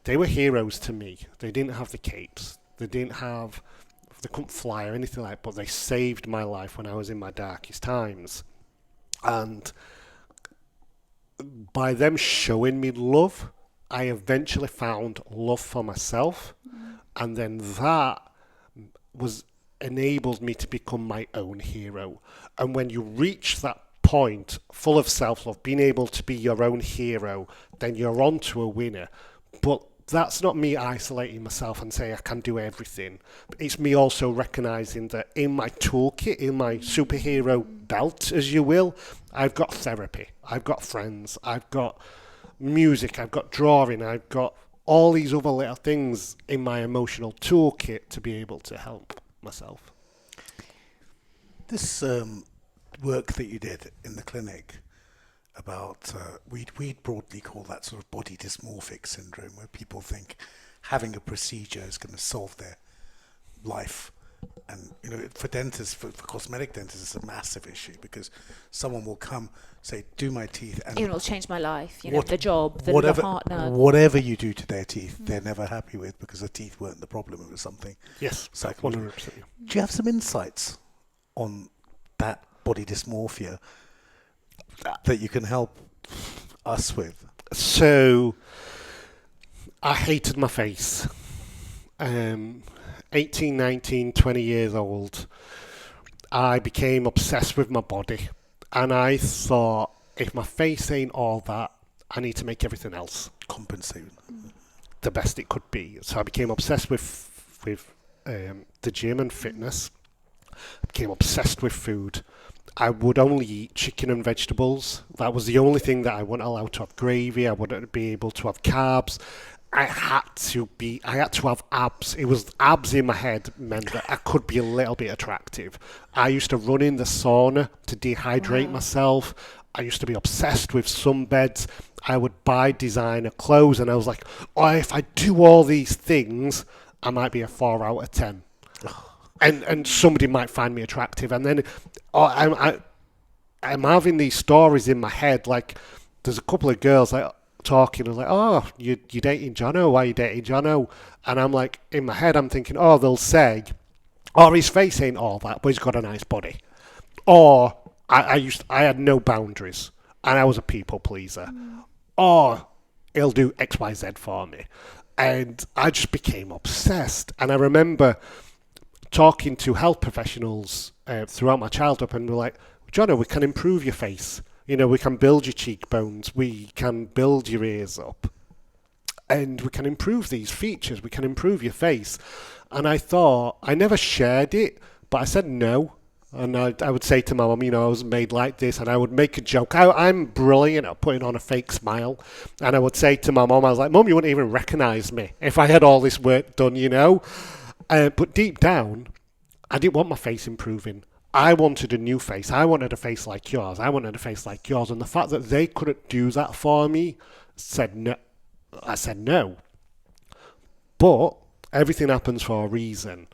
they were heroes to me. They didn't have the capes. They couldn't fly or anything like that, but they saved my life when I was in my darkest times. And by them showing me love, I eventually found love for myself. And then that enabled me to become my own hero. And when you reach that point, full of self-love, being able to be your own hero, then you're on to a winner. But that's not me isolating myself and saying I can do everything. It's me also recognising that in my toolkit, in my superhero belt, as you will, I've got therapy, I've got friends, I've got music, I've got drawing, I've got all these other little things in my emotional toolkit to be able to help myself. This work that you did in the clinic about, we'd broadly call that sort of body dysmorphic syndrome, where people think having a procedure is going to solve their life. And, you know, for dentists, for cosmetic dentists, it's a massive issue, because someone will come, say, do my teeth, and It will change my life, you know, the job, the partner. Whatever you do to their teeth, they're never happy with, because the teeth weren't the problem, it was something. Yes, psychological. 100%. Do you have some insights on that body dysmorphia that you can help us with? So, I hated my face. 18, 19, 20 years old, I became obsessed with my body. And I thought, if my face ain't all that, I need to make everything else Compensate. the best it could be. So I became obsessed with the gym and fitness. I became obsessed with food. I would only eat chicken and vegetables. That was the only thing that I wasn't allowed to have gravy. I wouldn't be able to have carbs. I had to have abs. It was abs in my head meant that I could be a little bit attractive. I used to run in the sauna to dehydrate myself. I used to be obsessed with sunbeds. I would buy designer clothes, and I was like, oh, if I do all these things, I might be a 4 out of 10. And somebody might find me attractive. And then I'm having these stories in my head. Like, there's a couple of girls like talking, and like, oh, you're dating Jono? Why are you dating Jono? And I'm like, in my head, I'm thinking, oh, they'll say, oh, his face ain't all that, but he's got a nice body. Or, I had no boundaries, and I was a people pleaser. Or he'll do X, Y, Z for me, and I just became obsessed. And I remember talking to health professionals throughout my childhood, and they're like, Jono, we can improve your face. We can build your cheekbones, we can build your ears up, and we can improve these features, we can improve your face. And I thought, I never shared it, but I said no. And I would say to my mum, I was made like this, and I would make a joke. I'm brilliant at putting on a fake smile. And I would say to my mum, I was like, Mum, you wouldn't even recognise me if I had all this work done, But deep down, I didn't want my face improving. I wanted a new face. I wanted a face like yours. I wanted a face like yours. And the fact that they couldn't do that for me said no. I said no. But everything happens for a reason.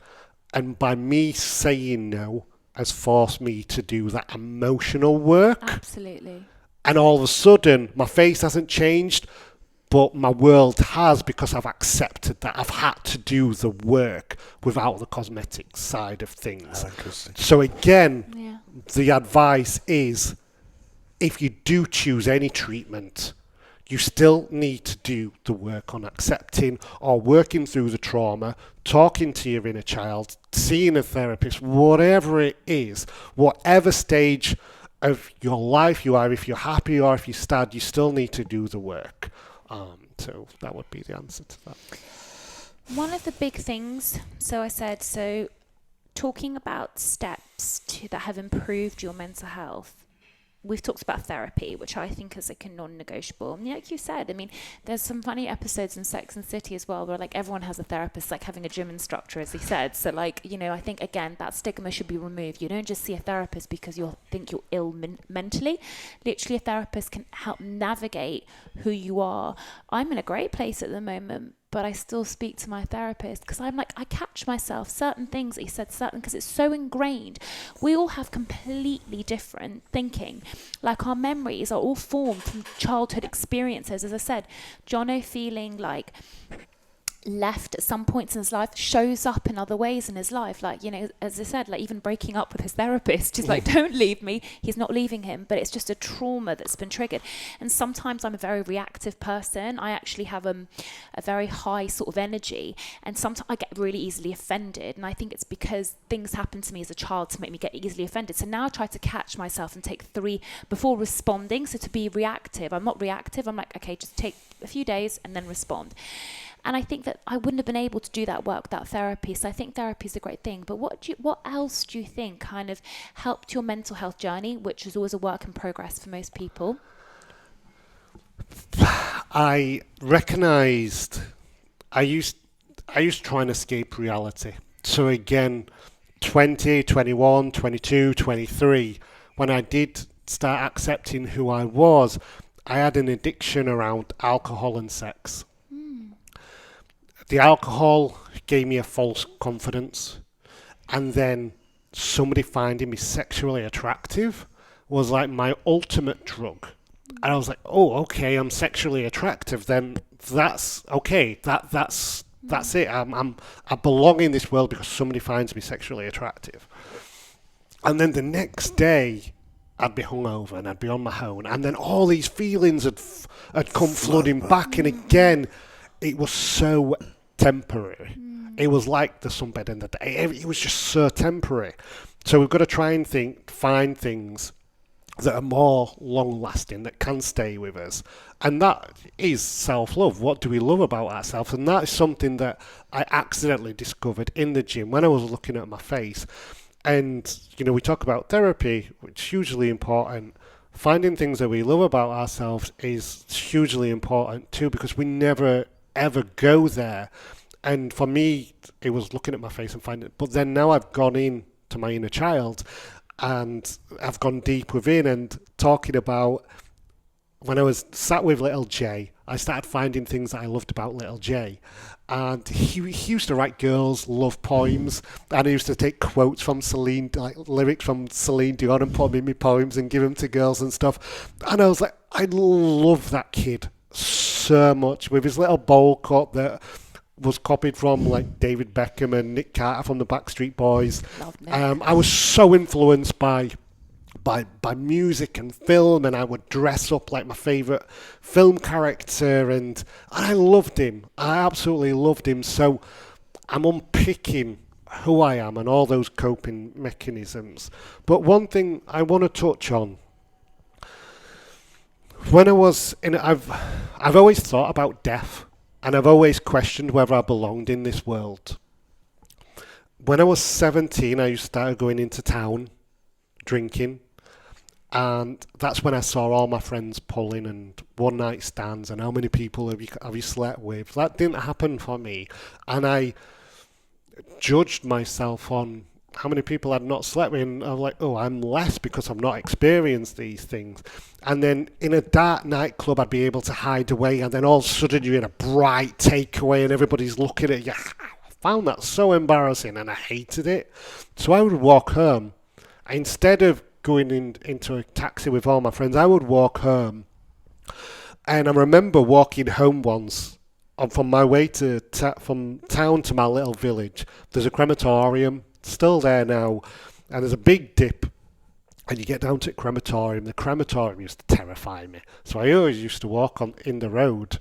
And by me saying no has forced me to do that emotional work. Absolutely. And all of a sudden, my face hasn't changed, but my world has, because I've accepted that. I've had to do the work without the cosmetic side of things. So again, the advice is, if you do choose any treatment, you still need to do the work on accepting or working through the trauma, talking to your inner child, seeing a therapist, whatever it is, whatever stage of your life you are, if you're happy or if you're sad, you still need to do the work. So that would be the answer to that. One of the big things, talking about steps that have improved your mental health, we've talked about therapy, which I think is like a non-negotiable. And like you said, I mean, there's some funny episodes in Sex and the City as well, where like everyone has a therapist, like having a gym instructor, as he said. So like, I think again, that stigma should be removed. You don't just see a therapist because you think you're ill mentally. Literally, a therapist can help navigate who you are. I'm in a great place at the moment, but I still speak to my therapist because I'm like, I catch myself, certain things that he said, because it's so ingrained. We all have completely different thinking. Like, our memories are all formed from childhood experiences. As I said, Jono feeling like left at some points in his life shows up in other ways in his life, like, as I said, like even breaking up with his therapist, he's like, don't leave me. He's not leaving him, but it's just a trauma that's been triggered. And sometimes I'm a very reactive person. I actually have a very high sort of energy, and sometimes I get really easily offended, and I think it's because things happen to me as a child to make me get easily offended. So now I try to catch myself and take 3 before responding. So to be reactive, I'm not reactive. I'm like, okay, just take a few days and then respond. And I think that I wouldn't have been able to do that work without therapy. So I think therapy is a great thing. But what else do you think kind of helped your mental health journey, which is always a work in progress for most people? I recognised I used to try and escape reality. So again, 20, 21, 22, 23, when I did start accepting who I was, I had an addiction around alcohol and sex. The alcohol gave me a false confidence, and then somebody finding me sexually attractive was like my ultimate drug. And I was like, oh, okay, I'm sexually attractive, then that's okay, that's it. I belong in this world because somebody finds me sexually attractive. And then the next day, I'd be hungover and I'd be on my own, and then all these feelings had come flooding back, and again, it was so temporary. It was like the sunbed in the day. It was just so temporary. So we've got to try and find things that are more long-lasting, that can stay with us. And that is self-love. What do we love about ourselves? And that is something that I accidentally discovered in the gym when I was looking at my face. And, we talk about therapy, which is hugely important. Finding things that we love about ourselves is hugely important too, because we never ever go there. And for me, it was looking at my face and finding it. But then now I've gone in to my inner child, and I've gone deep within and talking about when I was sat with little Jay, I started finding things that I loved about little Jay. And he used to write girls' love poems, and I used to take quotes from Celine, like lyrics from Celine Dion, and put them in my poems and give them to girls and stuff. And I was like, I love that kid so much, with his little bowl cut that was copied from like David Beckham and Nick Carter from the Backstreet Boys. Love Nick. I was so influenced by by music and film, and I would dress up like my favourite film character, and I loved him. I absolutely loved him. So I'm unpicking who I am and all those coping mechanisms. But one thing I want to touch on, when I was in, I've always thought about death, and I've always questioned whether I belonged in this world. When I was 17, I started going into town, drinking, and that's when I saw all my friends pulling and one night stands and how many people have you slept with. That didn't happen for me, and I judged myself on how many people I'd not slept with, and I was like, oh, I'm less because I've not experienced these things. And then in a dark nightclub, I'd be able to hide away, and then all of a sudden you're in a bright takeaway and everybody's looking at you. I found that so embarrassing, and I hated it. So I would walk home. Instead of going into a taxi with all my friends, I would walk home. And I remember walking home once, from my way from town to my little village. There's a crematorium, still there now, and there's a big dip, and you get down to the crematorium. The crematorium used to terrify me, so I always used to walk in the road.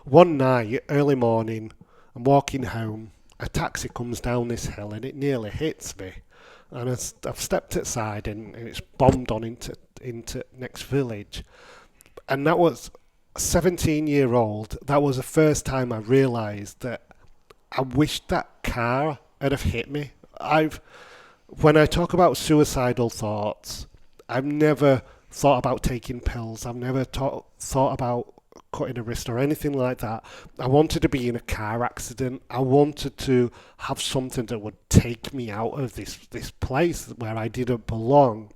One night, early morning, I'm walking home, a taxi comes down this hill, and it nearly hits me, and I've stepped aside, and it's bombed on into next village. And that was 17-year-old. That was the first time I realised that I wished that car had have hit me. When I talk about suicidal thoughts, I've never thought about taking pills. I've never thought about cutting a wrist or anything like that. I wanted to be in a car accident. I wanted to have something that would take me out of this place where I didn't belong.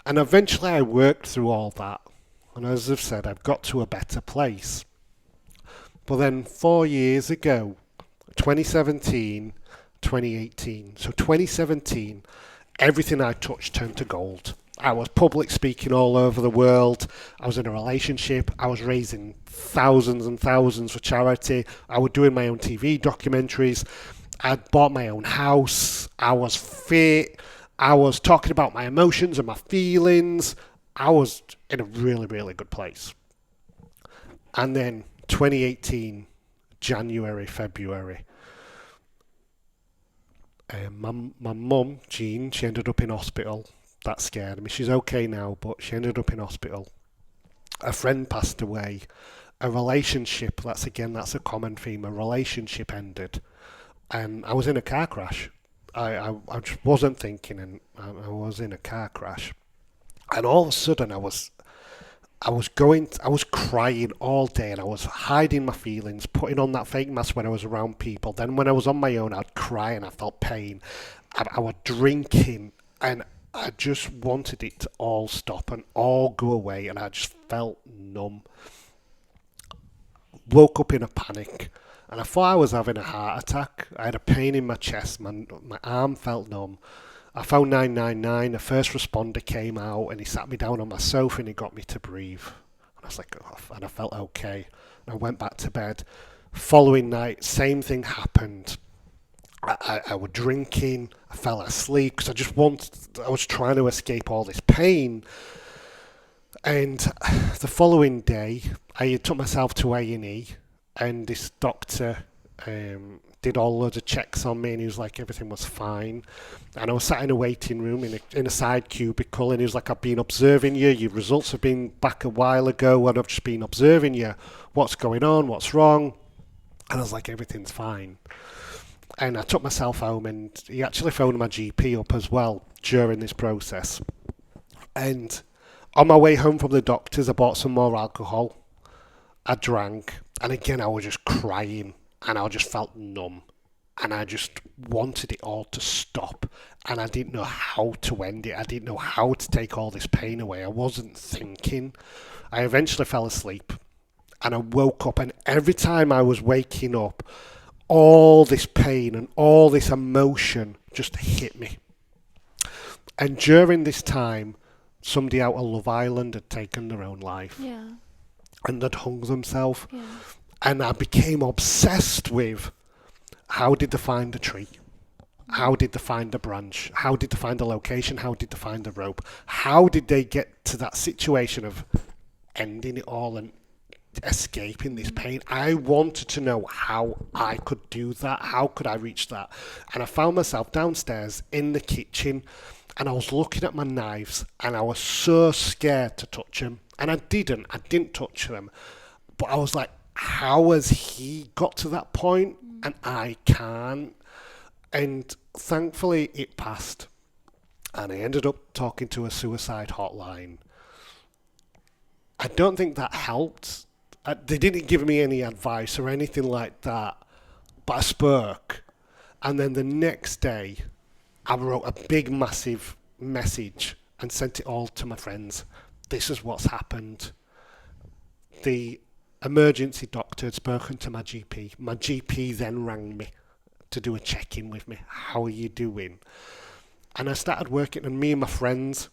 And eventually I worked through all that. And as I've said, I've got to a better place. But then 4 years ago, 2017, 2018. So 2017, everything I touched turned to gold. I was public speaking all over the world. I was in a relationship. I was raising thousands and thousands for charity. I was doing my own TV documentaries. I'd bought my own house. I was fit. I was talking about my emotions and my feelings. I was in a really, really good place. And then 2018, January, February, my mum, Jean, she ended up in hospital. That scared me. She's okay now, but she ended up in hospital. A friend passed away. A relationship, that's a common theme, a relationship ended. And I was in a car crash. I just wasn't thinking, and I was in a car crash. And all of a sudden I was crying all day, and I was hiding my feelings, putting on that fake mask when I was around people. Then when I was on my own, I'd cry and I felt pain. I was drinking, and I just wanted it to all stop and all go away, and I just felt numb. Woke up in a panic, and I thought I was having a heart attack. I had a pain in my chest, my arm felt numb. I phoned 999, a first responder came out, and he sat me down on my sofa and he got me to breathe. And I was like, oh, and I felt okay. And I went back to bed. Following night, same thing happened. I was drinking, I fell asleep because I was trying to escape all this pain. And the following day, I took myself to A&E, and this doctor did all loads of checks on me, and he was like, everything was fine. And I was sat in a waiting room in a side cubicle, and he was like, I've been observing you, your results have been back a while ago, and I've just been observing you. What's going on? What's wrong? And I was like, everything's fine. And I took myself home, and he actually phoned my GP up as well during this process. And on my way home from the doctors, I bought some more alcohol. I drank, and again, I was just crying. And I just felt numb, and I just wanted it all to stop, and I didn't know how to end it. I didn't know how to take all this pain away. I wasn't thinking. I eventually fell asleep, and I woke up, and every time I was waking up, all this pain and all this emotion just hit me. And during this time, somebody out of Love Island had taken their own life. Yeah. And had hung themselves. Yeah. And I became obsessed with, how did they find the tree? How did they find the branch? How did they find the location? How did they find the rope? How did they get to that situation of ending it all and escaping this pain? I wanted to know how I could do that. How could I reach that? And I found myself downstairs in the kitchen, and I was looking at my knives, and I was so scared to touch them. And I didn't touch them. But I was like, how has he got to that point and I can't? And thankfully it passed. And I ended up talking to a suicide hotline. I don't think that helped. They didn't give me any advice or anything like that. But I spoke. And then the next day, I wrote a big, massive message and sent it all to my friends. This is what's happened. The emergency doctor had spoken to my GP. My GP then rang me to do a check-in with me. How are you doing? And I started working, and me and my friends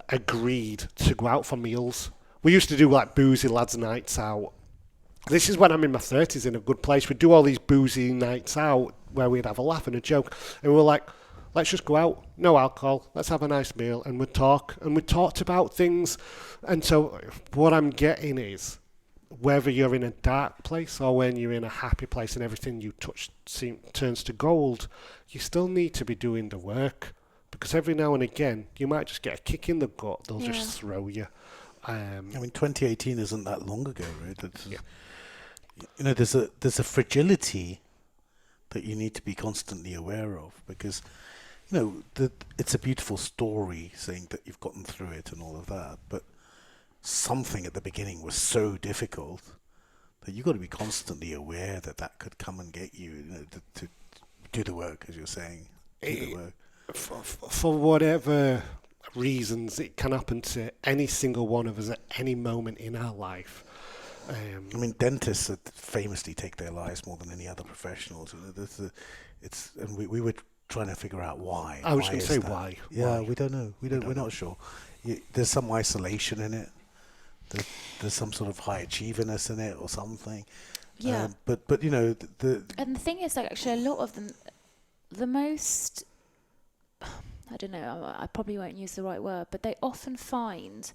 agreed to go out for meals. We used to do like boozy lads nights out. This is when I'm in my 30s in a good place. We'd do all these boozy nights out where we'd have a laugh and a joke. And we were like, let's just go out, no alcohol, let's have a nice meal. And we'd talk, and we talked about things. And so what I'm getting is, whether you're in a dark place or when you're in a happy place and everything you touch turns to gold, you still need to be doing the work, because every now and again you might just get a kick in the gut. They'll just throw you. I mean, 2018 isn't that long ago, right? You know, there's a fragility that you need to be constantly aware of, because you know it's a beautiful story saying that you've gotten through it and all of that, but something at the beginning was so difficult that you've got to be constantly aware that that could come and get you, to do the work, as you're saying. Do the work. For whatever reasons, it can happen to any single one of us at any moment in our life. I mean, dentists famously take their lives more than any other professionals. And we were trying to figure out why. I was going to say why. Yeah, we don't know. We're not sure. There's some isolation in it. There's some sort of high achieverness in it or something. Yeah. But you know and the thing is, like, actually a lot of them, the most, I don't know, I probably won't use the right word, but they often find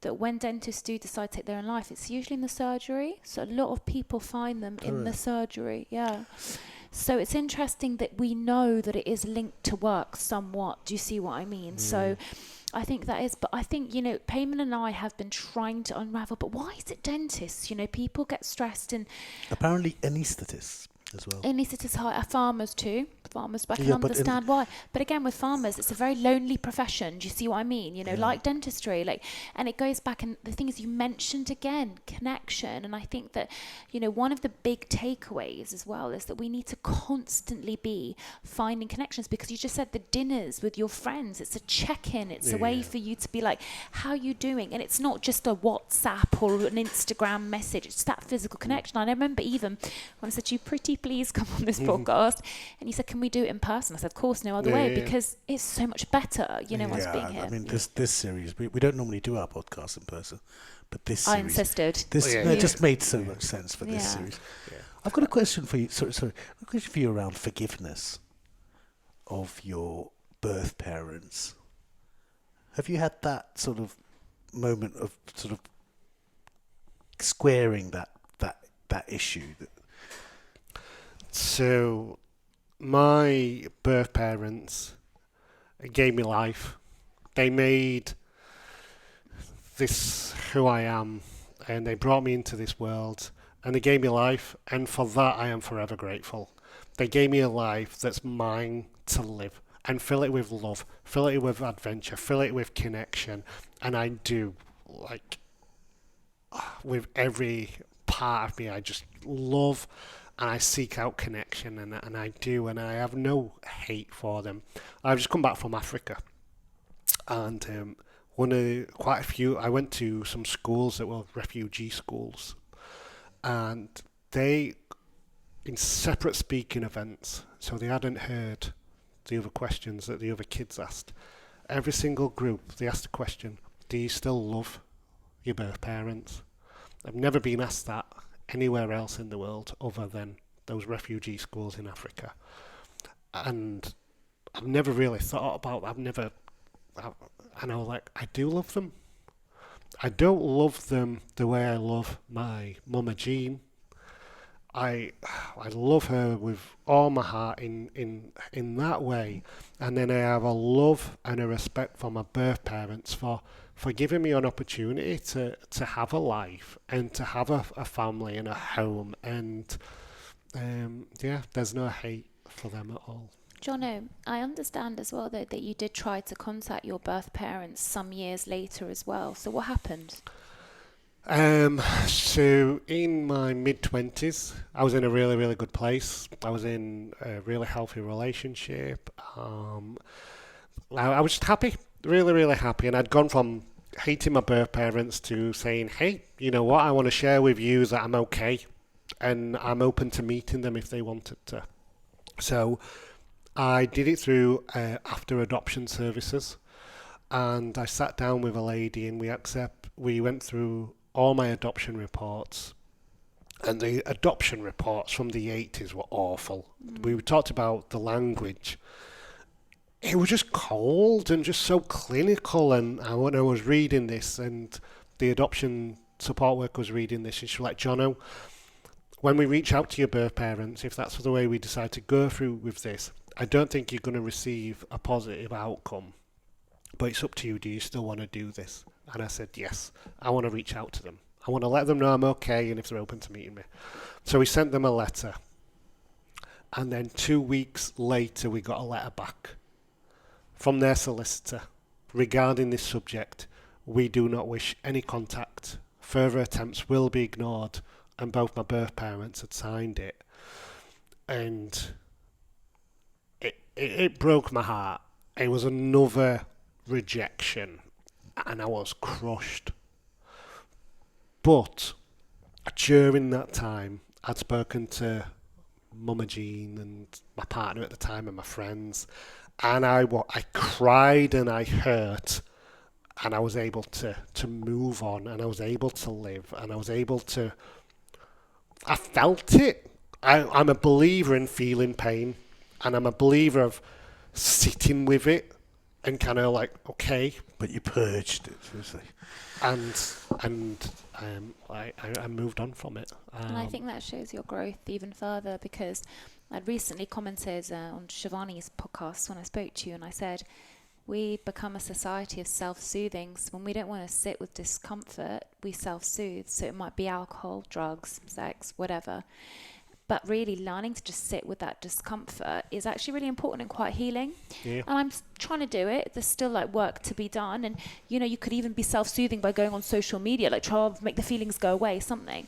that when dentists do decide to take their own life, it's usually in the surgery. So a lot of people find them in the surgery. Yeah. So it's interesting that we know that it is linked to work somewhat. Do you see what I mean? So I think that is, but I think, Payman and I have been trying to unravel, but why is it dentists? People get stressed, and apparently anaesthetists as well. Anaesthetists are farmers too. Farmers, but I can understand why. But again, with farmers, it's a very lonely profession. Do you see what I mean? Like dentistry, and it goes back. And the thing is, you mentioned again connection, and I think that one of the big takeaways as well is that we need to constantly be finding connections, because you just said the dinners with your friends. It's a check-in. It's a way for you to be like, how are you doing? And it's not just a WhatsApp or an Instagram message. It's that physical connection. And I remember even when I said to you, pretty please come on this podcast, and you said, can we do it in person? I said, of course, no other way, because it's so much better, us being here. I mean, this series, we don't normally do our podcast in person, but this series, I insisted. It just made so much sense for this series. Yeah. I've got a question for you. Sorry, a question for you around forgiveness of your birth parents. Have you had that sort of moment of sort of squaring that issue? So, my birth parents gave me life. They made this who I am, and they brought me into this world, and they gave me life, and for that I am forever grateful. They gave me a life that's mine to live, and fill it with love, fill it with adventure, fill it with connection, and I do, with every part of me, I just love, and I seek out connection, and I do, and I have no hate for them. I've just come back from Africa, and quite a few, I went to some schools that were refugee schools, and they, in separate speaking events, so they hadn't heard the other questions that the other kids asked. Every single group, they asked the question, do you still love your birth parents? I've never been asked that anywhere else in the world other than those refugee schools in Africa. and I've never really thought about that. And I was like, I do love them. I don't love them the way I love my mama Jean. I love her with all my heart in that way, and then I have a love and a respect for my birth parents for giving me an opportunity to have a life and to have a family and a home, and there's no hate for them at all. Jono, I understand as well though that you did try to contact your birth parents some years later as well. So what happened? So in my mid-20s, I was in a really, really good place. I was in a really healthy relationship. I was just happy, really, really happy. And I'd gone from hating my birth parents to saying, hey, you know what, I want to share with you that I'm okay. And I'm open to meeting them if they wanted to. So I did it through after adoption services. And I sat down with a lady and we went through all my adoption reports, and the adoption reports from the 80s were awful. We talked about the language. It was just cold and just so clinical, and when I was reading this, and the adoption support worker was reading this, and she was like, Jono, when we reach out to your birth parents, if that's the way we decide to go through with this, I don't think you're going to receive a positive outcome, but it's up to you. Do you still want to do this? And I said, yes, I want to reach out to them. I want to let them know I'm okay and if they're open to meeting me. So we sent them a letter. And then 2 weeks later, we got a letter back from their solicitor regarding this subject. We do not wish any contact. Further attempts will be ignored. And both my birth parents had signed it. And it broke my heart. It was another rejection. And I was crushed. But during that time, I'd spoken to Mama Jean and my partner at the time and my friends, and I cried and I hurt, and I was able to move on, and I was able to live, and I was able to. I felt it. I'm a believer in feeling pain, and I'm a believer of sitting with it. And kind of like, okay. But you purged it, seriously. And I moved on from it. And I think that shows your growth even further, because I'd recently commented on Shivani's podcast when I spoke to you, and I said, we become a society of self-soothing. So when we don't want to sit with discomfort, we self-soothe. So it might be alcohol, drugs, sex, whatever. But really learning to just sit with that discomfort is actually really important and quite healing. Yeah. And I'm trying to do it. There's still like work to be done. And, you know, you could even be self-soothing by going on social media, like try to make the feelings go away, something.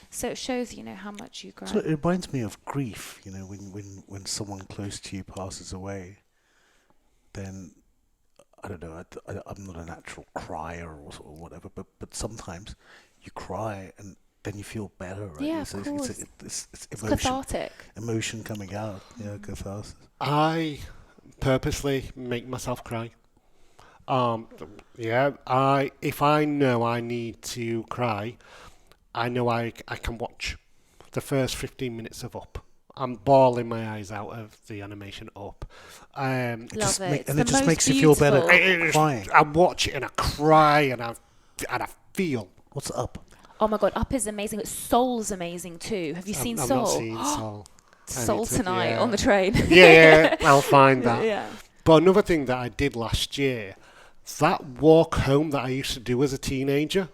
So it shows, you know, how much you grow. So it reminds me of grief, you know, when someone close to you passes away, then, I don't know, I'm not a natural crier or whatever, but sometimes you cry and then you feel better, right? Yeah, so of course. It's It's emotion, cathartic. emotion coming out, catharsis. I purposely make myself cry. If I know I need to cry, I know I can watch the first 15 minutes of Up. I'm bawling my eyes out of the animation Up. Love it. And it just makes you feel better. Crying. I watch it and I cry and I feel. What's Up? Oh my God, Up is amazing. But Soul's amazing too. Have you seen Soul? I've not seen Soul. Soul tonight on the train. Yeah, I'll find that. Yeah. But another thing that I did last year, that walk home that I used to do as a teenager,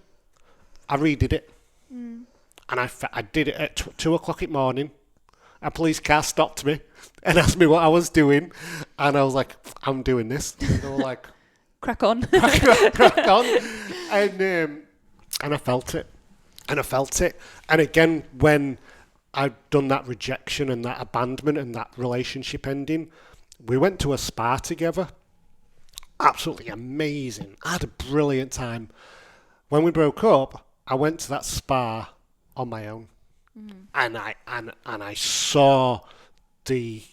I redid it. And I did it at 2 o'clock in the morning. A police car stopped me and asked me what I was doing. And I was like, I'm doing this. And they were like, Crack on. crack on. And I felt it. And again, when I'd done that rejection and that abandonment and that relationship ending, we went to a spa together. Absolutely amazing. I had a brilliant time. When we broke up, I went to that spa on my own. And I saw the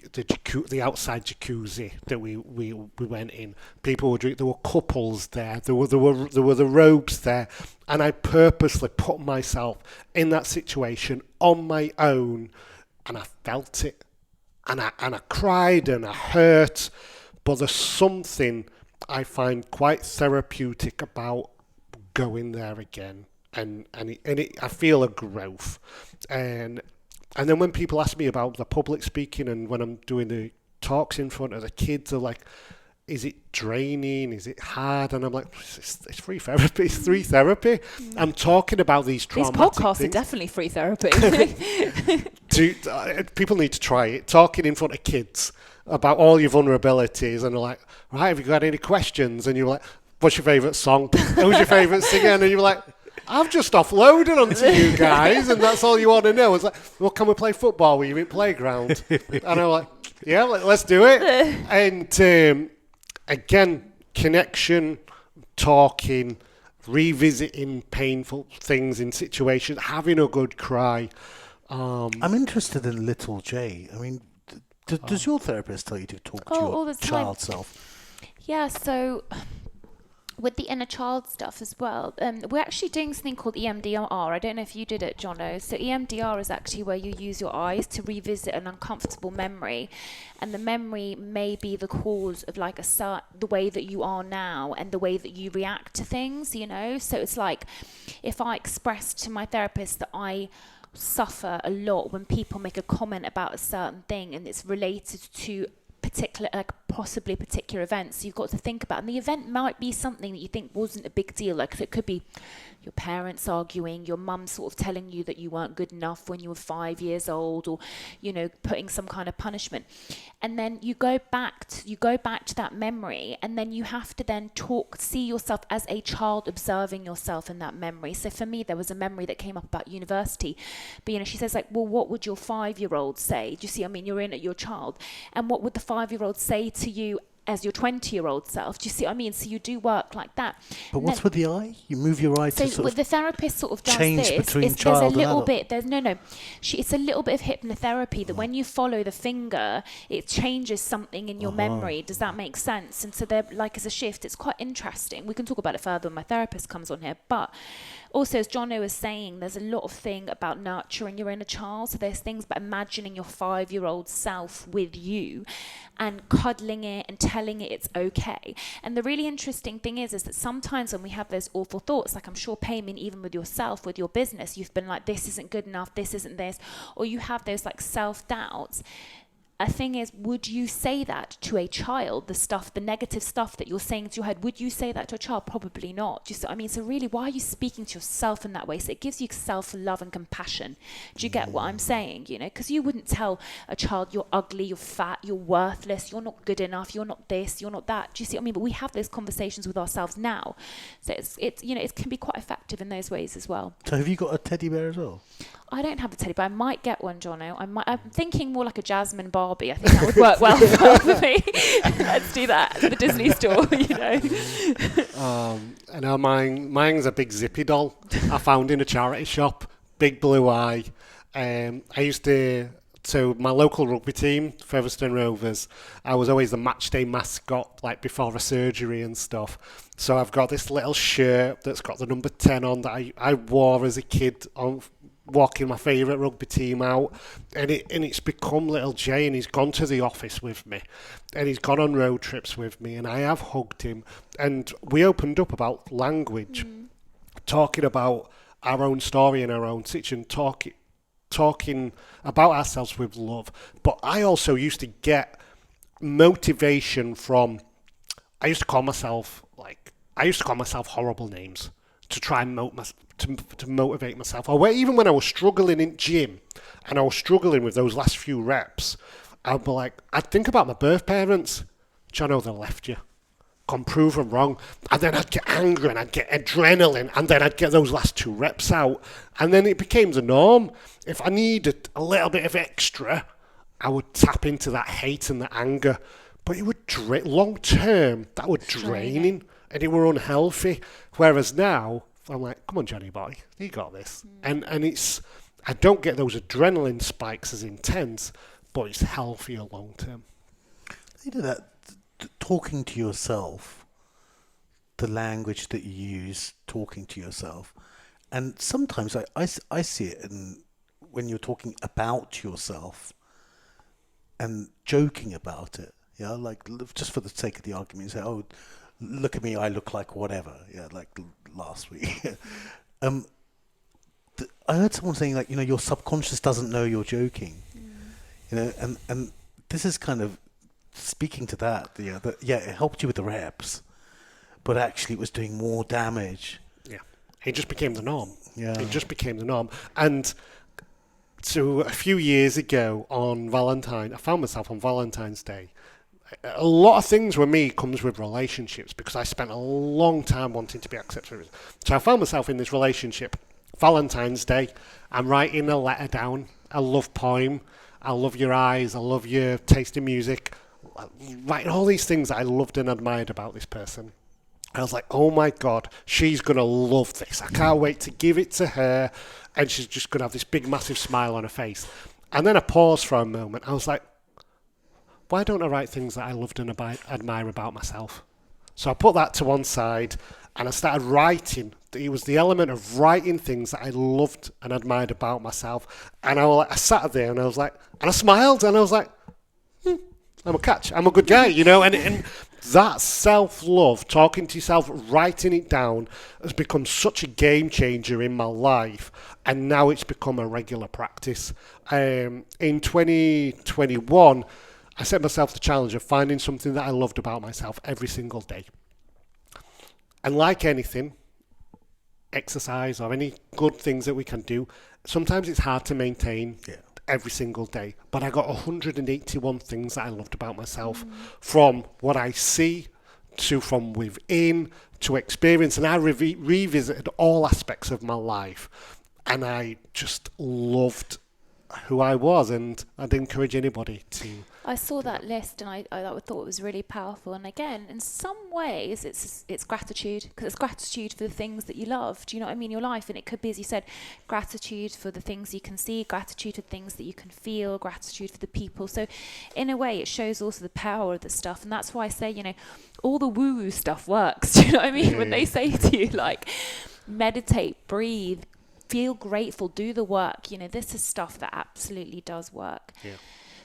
outside jacuzzi that we went in. People were drinking. There were couples there. There were the robes there, and I purposely put myself in that situation on my own, and I felt it, and I cried and I hurt, but there's something I find quite therapeutic about going there again, and I feel a growth, and then when people ask me about the public speaking and when I'm doing the talks in front of the kids, they're like, is it draining? Is it hard? And I'm like, it's free therapy. It's free therapy. I'm talking about these traumatic These podcasts things. are definitely free therapy. People need to try it. Talking in front of kids about all your vulnerabilities, and they're like, right, have you got any questions? And you're like, what's your favourite song? Who's your favourite singer? And you're like, I've just offloaded onto you guys, and that's all you want to know. It's like, well, can we play football with you in playground? And I'm like, yeah, let's do it. And again, connection, talking, revisiting painful things in situations, having a good cry. I'm interested in little J. I mean, does your therapist tell you to talk to all your the time. child self? Yeah, so with the inner child stuff as well, we're actually doing something called EMDR. I don't know if you did it, Jono. So EMDR is actually where you use your eyes to revisit an uncomfortable memory, and the memory may be the cause of like the way that you are now and the way that you react to things, you know. So it's like if I expressed to my therapist that I suffer a lot when people make a comment about a certain thing and it's related to possibly a particular event, so you've got to think about, and the event might be something that you think wasn't a big deal, like it could be your parents arguing, your mum sort of telling you that you weren't good enough when you were 5 years old, or you know, putting some kind of punishment, and then you go back to that memory, and then you have to then see yourself as a child observing yourself in that memory. So for me, there was a memory that came up about university, but you know, she says like, well, what would your 5-year-old say? Do you see? I mean, you're in at your child, and what would the 5-year-old say to you as your 20-year-old self? Do you see what I mean? So you do work like that. But what's with the eye? You move your eye to sort of the therapist sort of does change this. between There's child a and little adult. bit. It's a little bit of hypnotherapy that when you follow the finger, it changes something in your memory. Does that make sense? And so they're like as a shift. It's quite interesting. We can talk about it further when my therapist comes on here. But also, as Jono was saying, there's a lot of thing about nurturing your inner child. So there's things about imagining your 5-year-old self with you and cuddling it and telling it it's okay. And the really interesting thing is that sometimes when we have those awful thoughts, like I'm sure Payman, even with yourself, with your business, you've been like, this isn't good enough, this isn't this, or you have those like self-doubts. A thing is, would you say that to a child, the negative stuff that you're saying to your head, would you say that to a child? Probably not. Do you see what I mean? So really, why are you speaking to yourself in that way? So it gives you self-love and compassion. Do you get what I'm saying? You know, because you wouldn't tell a child you're ugly, you're fat, you're worthless, you're not good enough, you're not this, you're not that. Do you see what I mean? But we have those conversations with ourselves now. So it's you know, it can be quite effective in those ways as well. So have you got a teddy bear as well? I don't have a teddy bear. I might get one, Jono. I'm thinking more like a Jasmine Barbie. I think that would work well for me. Let's do that at the Disney store, you know. And now mine's a big zippy doll I found in a charity shop, big blue eye. I used to, so my local rugby team, Featherstone Rovers, I was always the match day mascot, like before a surgery and stuff. So I've got this little shirt that's got the number 10 on that I wore as a kid on walking my favourite rugby team out, and it's become little Jay, and he's gone to the office with me, and he's gone on road trips with me, and I have hugged him, and we opened up about language, talking about our own story and our own situation, talking about ourselves with love. But I also used to get motivation from, I used to call myself horrible names to try and to motivate myself. Or even when I was struggling in gym and I was struggling with those last few reps, I'd be like, I'd think about my birth parents. Jono, they left you. Can prove them wrong. And then I'd get angry and I'd get adrenaline, and then I'd get those last 2 reps out. And then it became the norm. If I needed a little bit of extra, I would tap into that hate and that anger. But it would long term, that would draining, and it were unhealthy. Whereas now, I'm like, come on, Johnny boy, you got this. And it's, I don't get those adrenaline spikes as intense, but it's healthier long term. You know that talking to yourself, the language that you use, talking to yourself, and sometimes I see it when you're talking about yourself, and joking about it. Yeah, like just for the sake of the argument, say, "Oh, look at me, I look like whatever." Yeah, like last week. um, I heard someone saying like, your subconscious doesn't know you're joking. And this is kind of speaking to that. It helped you with the reps, but actually it was doing more damage. Yeah, it just became the norm. Yeah, It just became the norm. And so a few years ago I found myself on Valentine's Day. A lot of things with me comes with relationships because I spent a long time wanting to be accepted. So I found myself in this relationship. Valentine's Day, I'm writing a letter down, a love poem. I love your eyes. I love your taste in music. Writing all these things I loved and admired about this person. I was like, oh my God, she's going to love this. I can't wait to give it to her. And she's just going to have this big, massive smile on her face. And then I paused for a moment. I was like, why don't I write things that I loved and admire about myself? So I put that to one side and I started writing. It was the element of writing things that I loved and admired about myself. And I sat there and I was like, and I smiled and I was like, I'm a catch. I'm a good guy, and that self-love, talking to yourself, writing it down has become such a game changer in my life. And now it's become a regular practice. In 2021, I set myself the challenge of finding something that I loved about myself every single day. And like anything, exercise or any good things that we can do, sometimes it's hard to maintain every single day. But I got 181 things that I loved about myself, from what I see to from within to experience. And I revisited all aspects of my life. And I just loved who I was, and I'd encourage anybody to. I saw that list and I thought it was really powerful. And again, in some ways, it's gratitude, because it's gratitude for the things that you love. Do you know what I mean? Your life, and it could be, as you said, gratitude for the things you can see, gratitude for things that you can feel, gratitude for the people. So, in a way, it shows also the power of the stuff, and that's why I say, all the woo-woo stuff works. Do you know what I mean? When they say to you, like, meditate, breathe, feel grateful, do the work. This is stuff that absolutely does work. Yeah.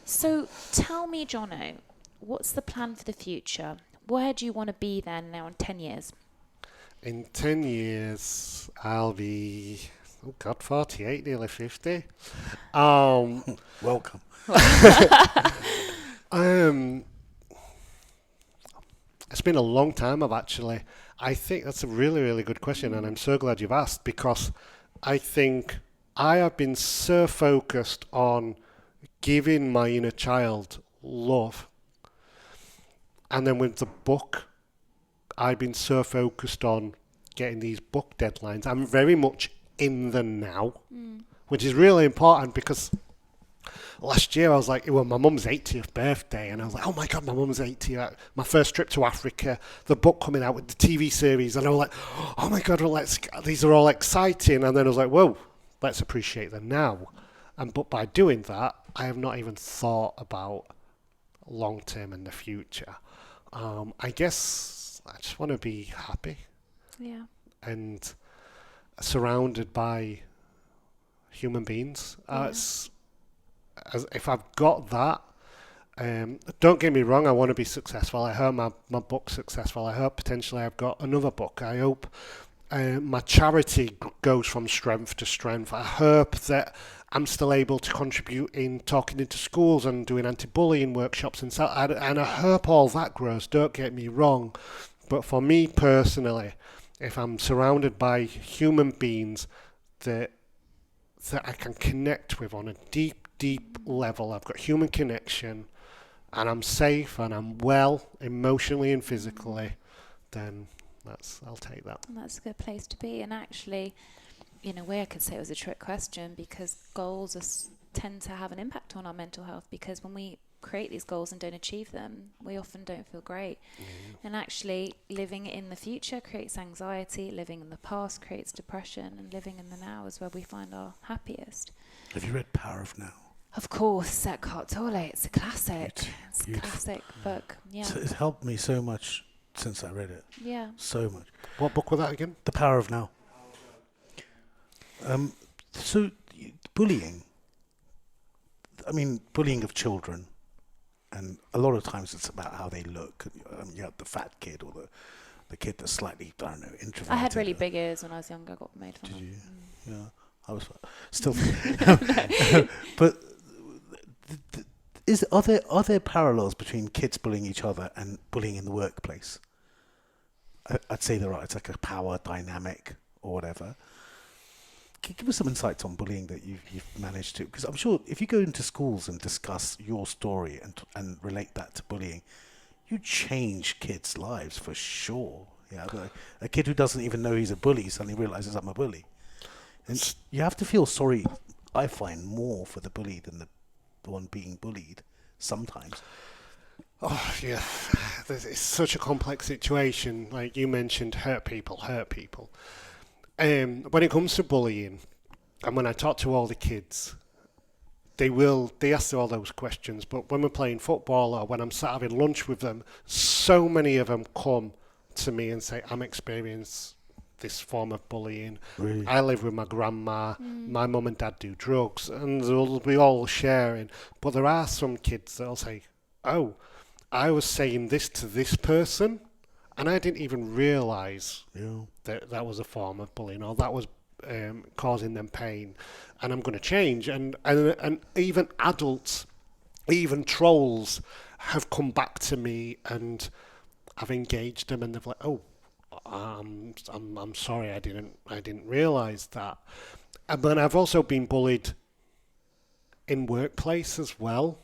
So tell me, Jono, what's the plan for the future? Where do you want to be then now in 10 years? In 10 years, I'll be, 48, nearly 50. Welcome. It's been a long time. I think that's a really, really good question, and I'm so glad you've asked, because I think I have been so focused on giving my inner child love. And then with the book, I've been so focused on getting these book deadlines. I'm very much in the now, which is really important, because last year I was like, it was my mum's 80th birthday, and I was like, oh my God, my mum's 80th. My first trip to Africa, the book coming out with the TV series, and I was like, oh my God, these are all exciting. And then I was like, whoa, let's appreciate them now. But by doing that, I have not even thought about long term in the future. I guess I just want to be happy. Yeah. And surrounded by human beings. If I've got that, don't get me wrong, I want to be successful. I hope my book's successful. I hope potentially I've got another book. I hope my charity goes from strength to strength. I hope that I'm still able to contribute in talking into schools and doing anti-bullying workshops and so. And I hope all that grows. Don't get me wrong, but for me personally, if I'm surrounded by human beings that I can connect with on a deep level, I've got human connection, and I'm safe and I'm well emotionally and physically, then I'll take that. And that's a good place to be. And actually, in a way, I could say it was a trick question, because goals tend to have an impact on our mental health, because when we create these goals and don't achieve them, we often don't feel great. And actually, living in the future creates anxiety, living in the past creates depression, and living in the now is where we find our happiest. Have you read Power of Now? Of course, Eckhart Tolle. It's a classic. It's a classic book. Yeah. So it helped me so much since I read it. Yeah. So much. What book was that again? The Power of Now. So bullying. I mean, bullying of children. and a lot of times it's about how they look. You have the fat kid or the kid that's slightly, I don't know, introverted. I had really big ears when I was younger. I got made fun of. Did you? Yeah, I was still. But are there parallels between kids bullying each other and bullying in the workplace? I'd say there are. It's like a power dynamic or whatever. Give us some insights on bullying that you've managed to, because I'm sure if you go into schools and discuss your story and relate that to bullying, you change kids' lives for sure. Yeah, a kid who doesn't even know he's a bully suddenly realizes I'm a bully, and you have to feel sorry. I find more for the bully than the one being bullied sometimes. Oh, yeah. It's such a complex situation. Like you mentioned, hurt people. When it comes to bullying, and when I talk to all the kids, they ask all those questions. But when we're playing football or when I'm sat having lunch with them, so many of them come to me and say, I'm experiencing this form of bullying. Really? I live with my grandma. My mum and dad do drugs. And they'll be all sharing. But there are some kids that'll say, oh, I was saying this to this person, and I didn't even realise that was a form of bullying, or that was causing them pain, and I'm going to change. And even adults, even trolls, have come back to me, and I've engaged them, and they've like, oh, I'm sorry, I didn't realise that. But I've also been bullied in workplace as well.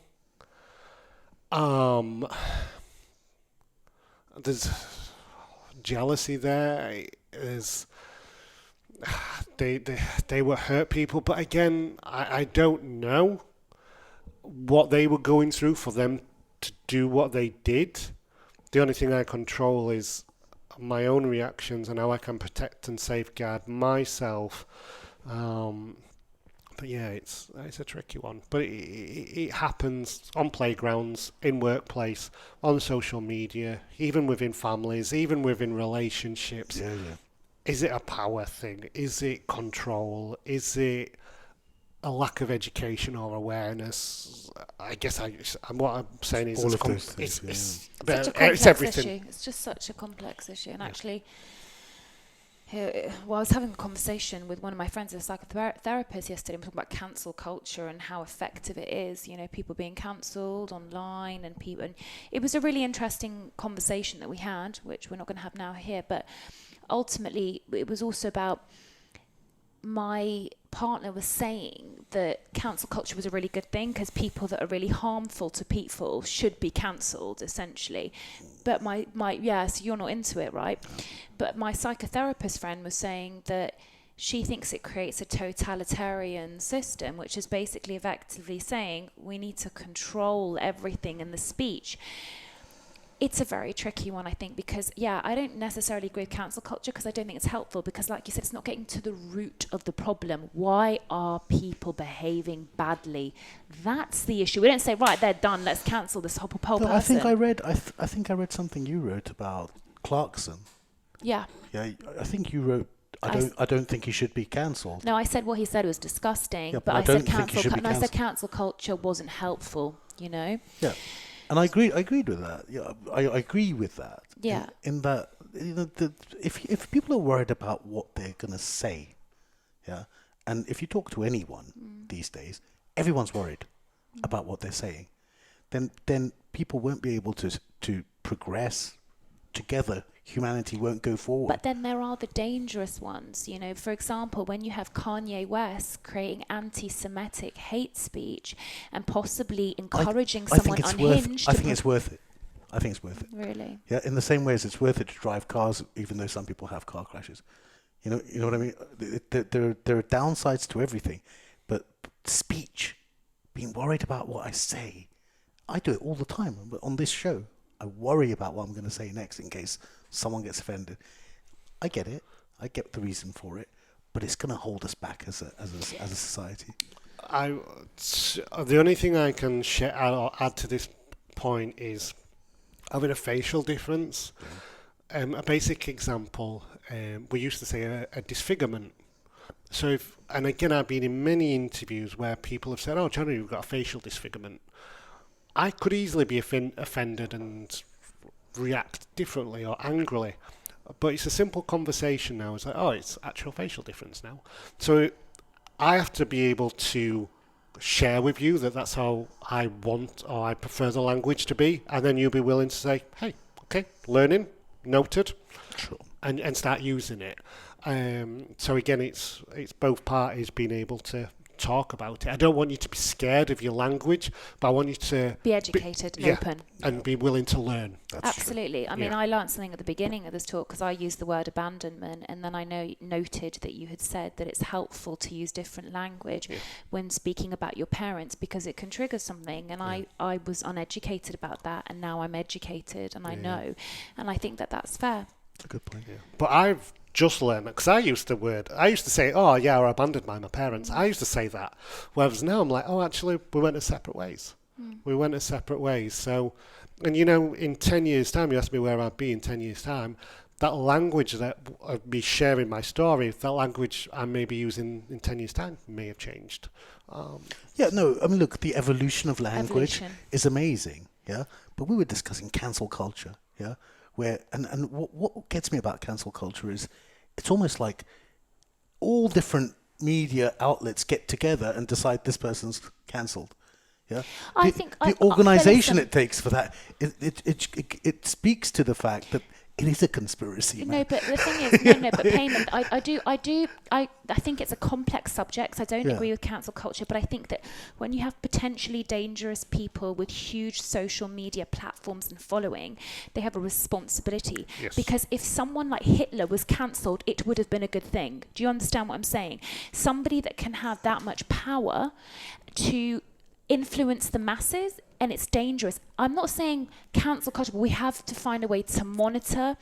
There's jealousy there. They were hurt people, but again, I don't know what they were going through for them to do what they did. The only thing I control is my own reactions and how I can protect and safeguard myself. But yeah, it's a tricky one. But it happens on playgrounds, in workplace, on social media, even within families, even within relationships. Yeah. Is it a power thing? Is it control? Is it a lack of education or awareness? I guess what I'm saying is all of those things. it's everything. Issue. It's just such a complex issue, and actually. I was having a conversation with one of my friends, a psychotherapist, yesterday. I'm talking about cancel culture and how effective it is. You know, people being cancelled online, and it was a really interesting conversation that we had, which we're not going to have now here. But ultimately, it was also about my partner was saying that cancel culture was a really good thing because people that are really harmful to people should be cancelled, essentially. But so you're not into it, right? But my psychotherapist friend was saying that she thinks it creates a totalitarian system, which is basically effectively saying we need to control everything in the speech. It's a very tricky one, I think, because, I don't necessarily agree with cancel culture because I don't think it's helpful because, like you said, it's not getting to the root of the problem. Why are people behaving badly? That's the issue. We don't say, right, they're done, let's cancel this whole person. I think I read something you wrote about Clarkson. Yeah. Yeah, I think you wrote, I don't think he should be cancelled. No, I said what he said was disgusting, but I said cancel culture wasn't helpful, you know? Yeah. And I agreed with that. Yeah, I agree with that. Yeah. In that, if people are worried about what they're gonna say, and if you talk to anyone these days, everyone's worried about what they're saying. Then people won't be able to progress together. Humanity won't go forward. But then there are the dangerous ones, you know. For example, when you have Kanye West creating anti-Semitic hate speech and possibly encouraging someone unhinged. I think it's worth it. I think it's worth it. Really? Yeah, in the same way as it's worth it to drive cars, even though some people have car crashes. You know what I mean? There are downsides to everything, but speech, being worried about what I say, I do it all the time. But on this show, I worry about what I'm going to say next in case someone gets offended. I get it. I get the reason for it, but it's going to hold us back as a society. The only thing I can add to this point is having a facial difference. A basic example, we used to say a disfigurement. So and again, I've been in many interviews where people have said, "Oh, Jono, you've got a facial disfigurement." I could easily be offended and react differently or angrily. But it's a simple conversation now. It's like, oh, it's actual facial difference now. So I have to be able to share with you that that's how I want or I prefer the language to be. And then you'll be willing to say, hey, okay, learning, noted, Sure. and start using it. So again, it's both parties being able to talk about it. I don't want you to be scared of your language, but I want you to Be educated and open. and be willing to learn. That's Absolutely. I mean, I learned something at the beginning of this talk because I used the word abandonment, and then I noted that you had said that it's helpful to use different language when speaking about your parents because it can trigger something. And I was uneducated about that, and now I'm educated and I know. And I think that that's fair. That's a good point. Yeah. But I've just learned that because I used to say, oh yeah, I abandoned my parents. I used to say that. Whereas now I'm like, oh, actually, we went our separate ways. We went our separate ways. So, and in 10 years' time, you asked me where I'd be in 10 years' time, that language that of me sharing my story, that language I may be using in 10 years' time may have changed. Look, the evolution of language is amazing, yeah? But we were discussing cancel culture, yeah? Where and what gets me about cancel culture is it's almost like all different media outlets get together and decide this person's cancelled. Yeah, I think the organisation it takes for that it speaks to the fact that it is a conspiracy. No, but the thing is, but Payman, I think it's a complex subject. So I don't agree with cancel culture, but I think that when you have potentially dangerous people with huge social media platforms and following, they have a responsibility. Yes. Because if someone like Hitler was cancelled, it would have been a good thing. Do you understand what I'm saying? Somebody that can have that much power to influence the masses, and it's dangerous. I'm not saying cancel culture, but we have to find a way to monitor,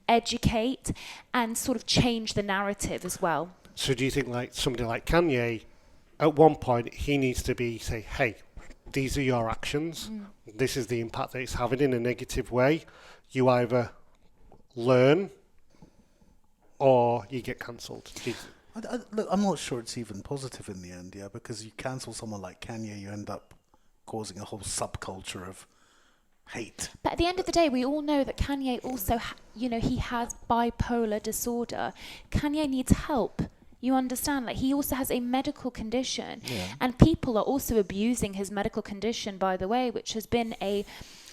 educate, and sort of change the narrative as well. So do you think like somebody like Kanye, at one point he needs to say, hey, these are your actions. This is the impact that it's having in a negative way. You either learn or you get cancelled. Look, I'm not sure it's even positive in the end, yeah, because you cancel someone like Kanye, you end up causing a whole subculture of hate. But at the end of the day, we all know that Kanye also, he has bipolar disorder. Kanye needs help. You understand? Like, he also has a medical condition. Yeah. And people are also abusing his medical condition, by the way, which has been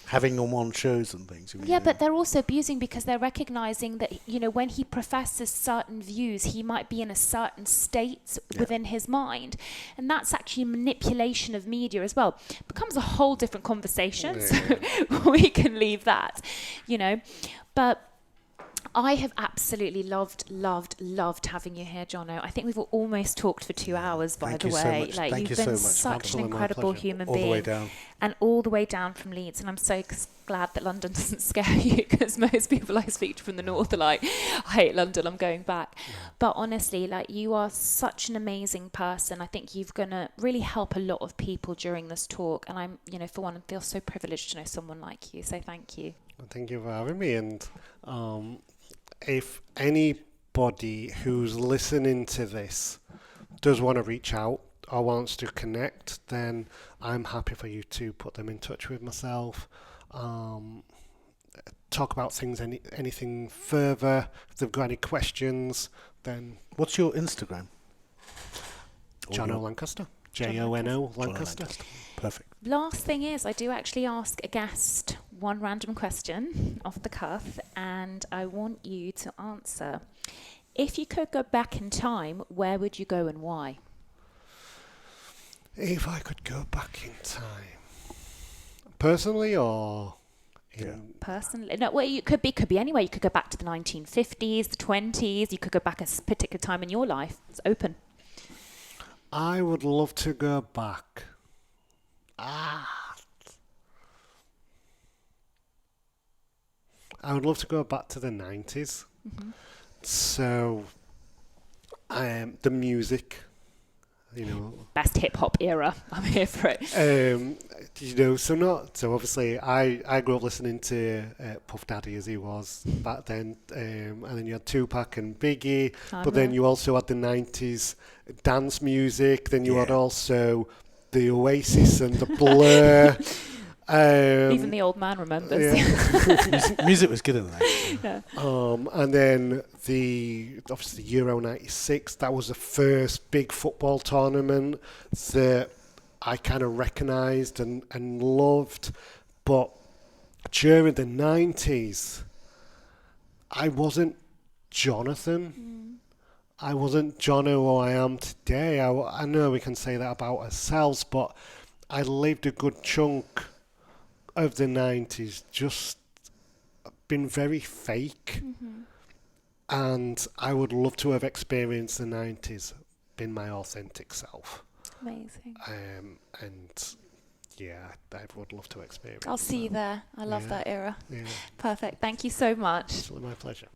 having them on shows and things. Yeah, but they're also abusing because they're recognizing that, when he professes certain views, he might be in a certain state within his mind. And that's actually manipulation of media as well. It becomes a whole different conversation. So we can leave that, But I have absolutely loved having you here, Jono. I think we've almost talked for 2 hours, by the way. So much. Like, Thank you've you been so much. such Absolutely an my incredible pleasure. human All being. the way down. And all the way down from Leeds. And I'm so glad that London doesn't scare you, because most people I speak to from the north are like, I hate London, I'm going back. But honestly, like, you are such an amazing person. I think you're going to really help a lot of people during this talk. And I'm, for one, feel so privileged to know someone like you. So thank you. Thank you for having me. And if anybody who's listening to this does want to reach out or wants to connect, then I'm happy for you to put them in touch with myself. Talk about things, anything further. If they've got any questions, then... What's your Instagram? Jono Lancaster. Jono Lancaster. Perfect. Last thing is, I do actually ask a guest one random question off the cuff, and I want you to answer. If you could go back in time, where would you go and why? If I could go back in time, personally or personally? No, well, it could be anywhere. You could go back to the 1950s, the 20s. You could go back a particular time in your life. It's open. I would love to go back. I would love to go back to the 90s. Mm-hmm. So, the music. Best hip hop era. I'm here for it. So obviously I grew up listening to Puff Daddy as he was back then, and then you had Tupac and Biggie, then you also had the 90s dance music, then you had also the Oasis and the Blur, Even the old man remembers. Yeah. Music was good in that. Yeah. And then obviously Euro 96, that was the first big football tournament that I kind of recognised and loved. But during the 90s, I wasn't Jonathan. I wasn't Jono who I am today. I know we can say that about ourselves, but I lived a good chunk of the 90s just been very fake. And I would love to have experienced the 90s, been my authentic self. Amazing. And yeah, I would love to experience I'll see you that. there. I love Yeah. that era. Yeah, Perfect. Thank you so much. it's my pleasure.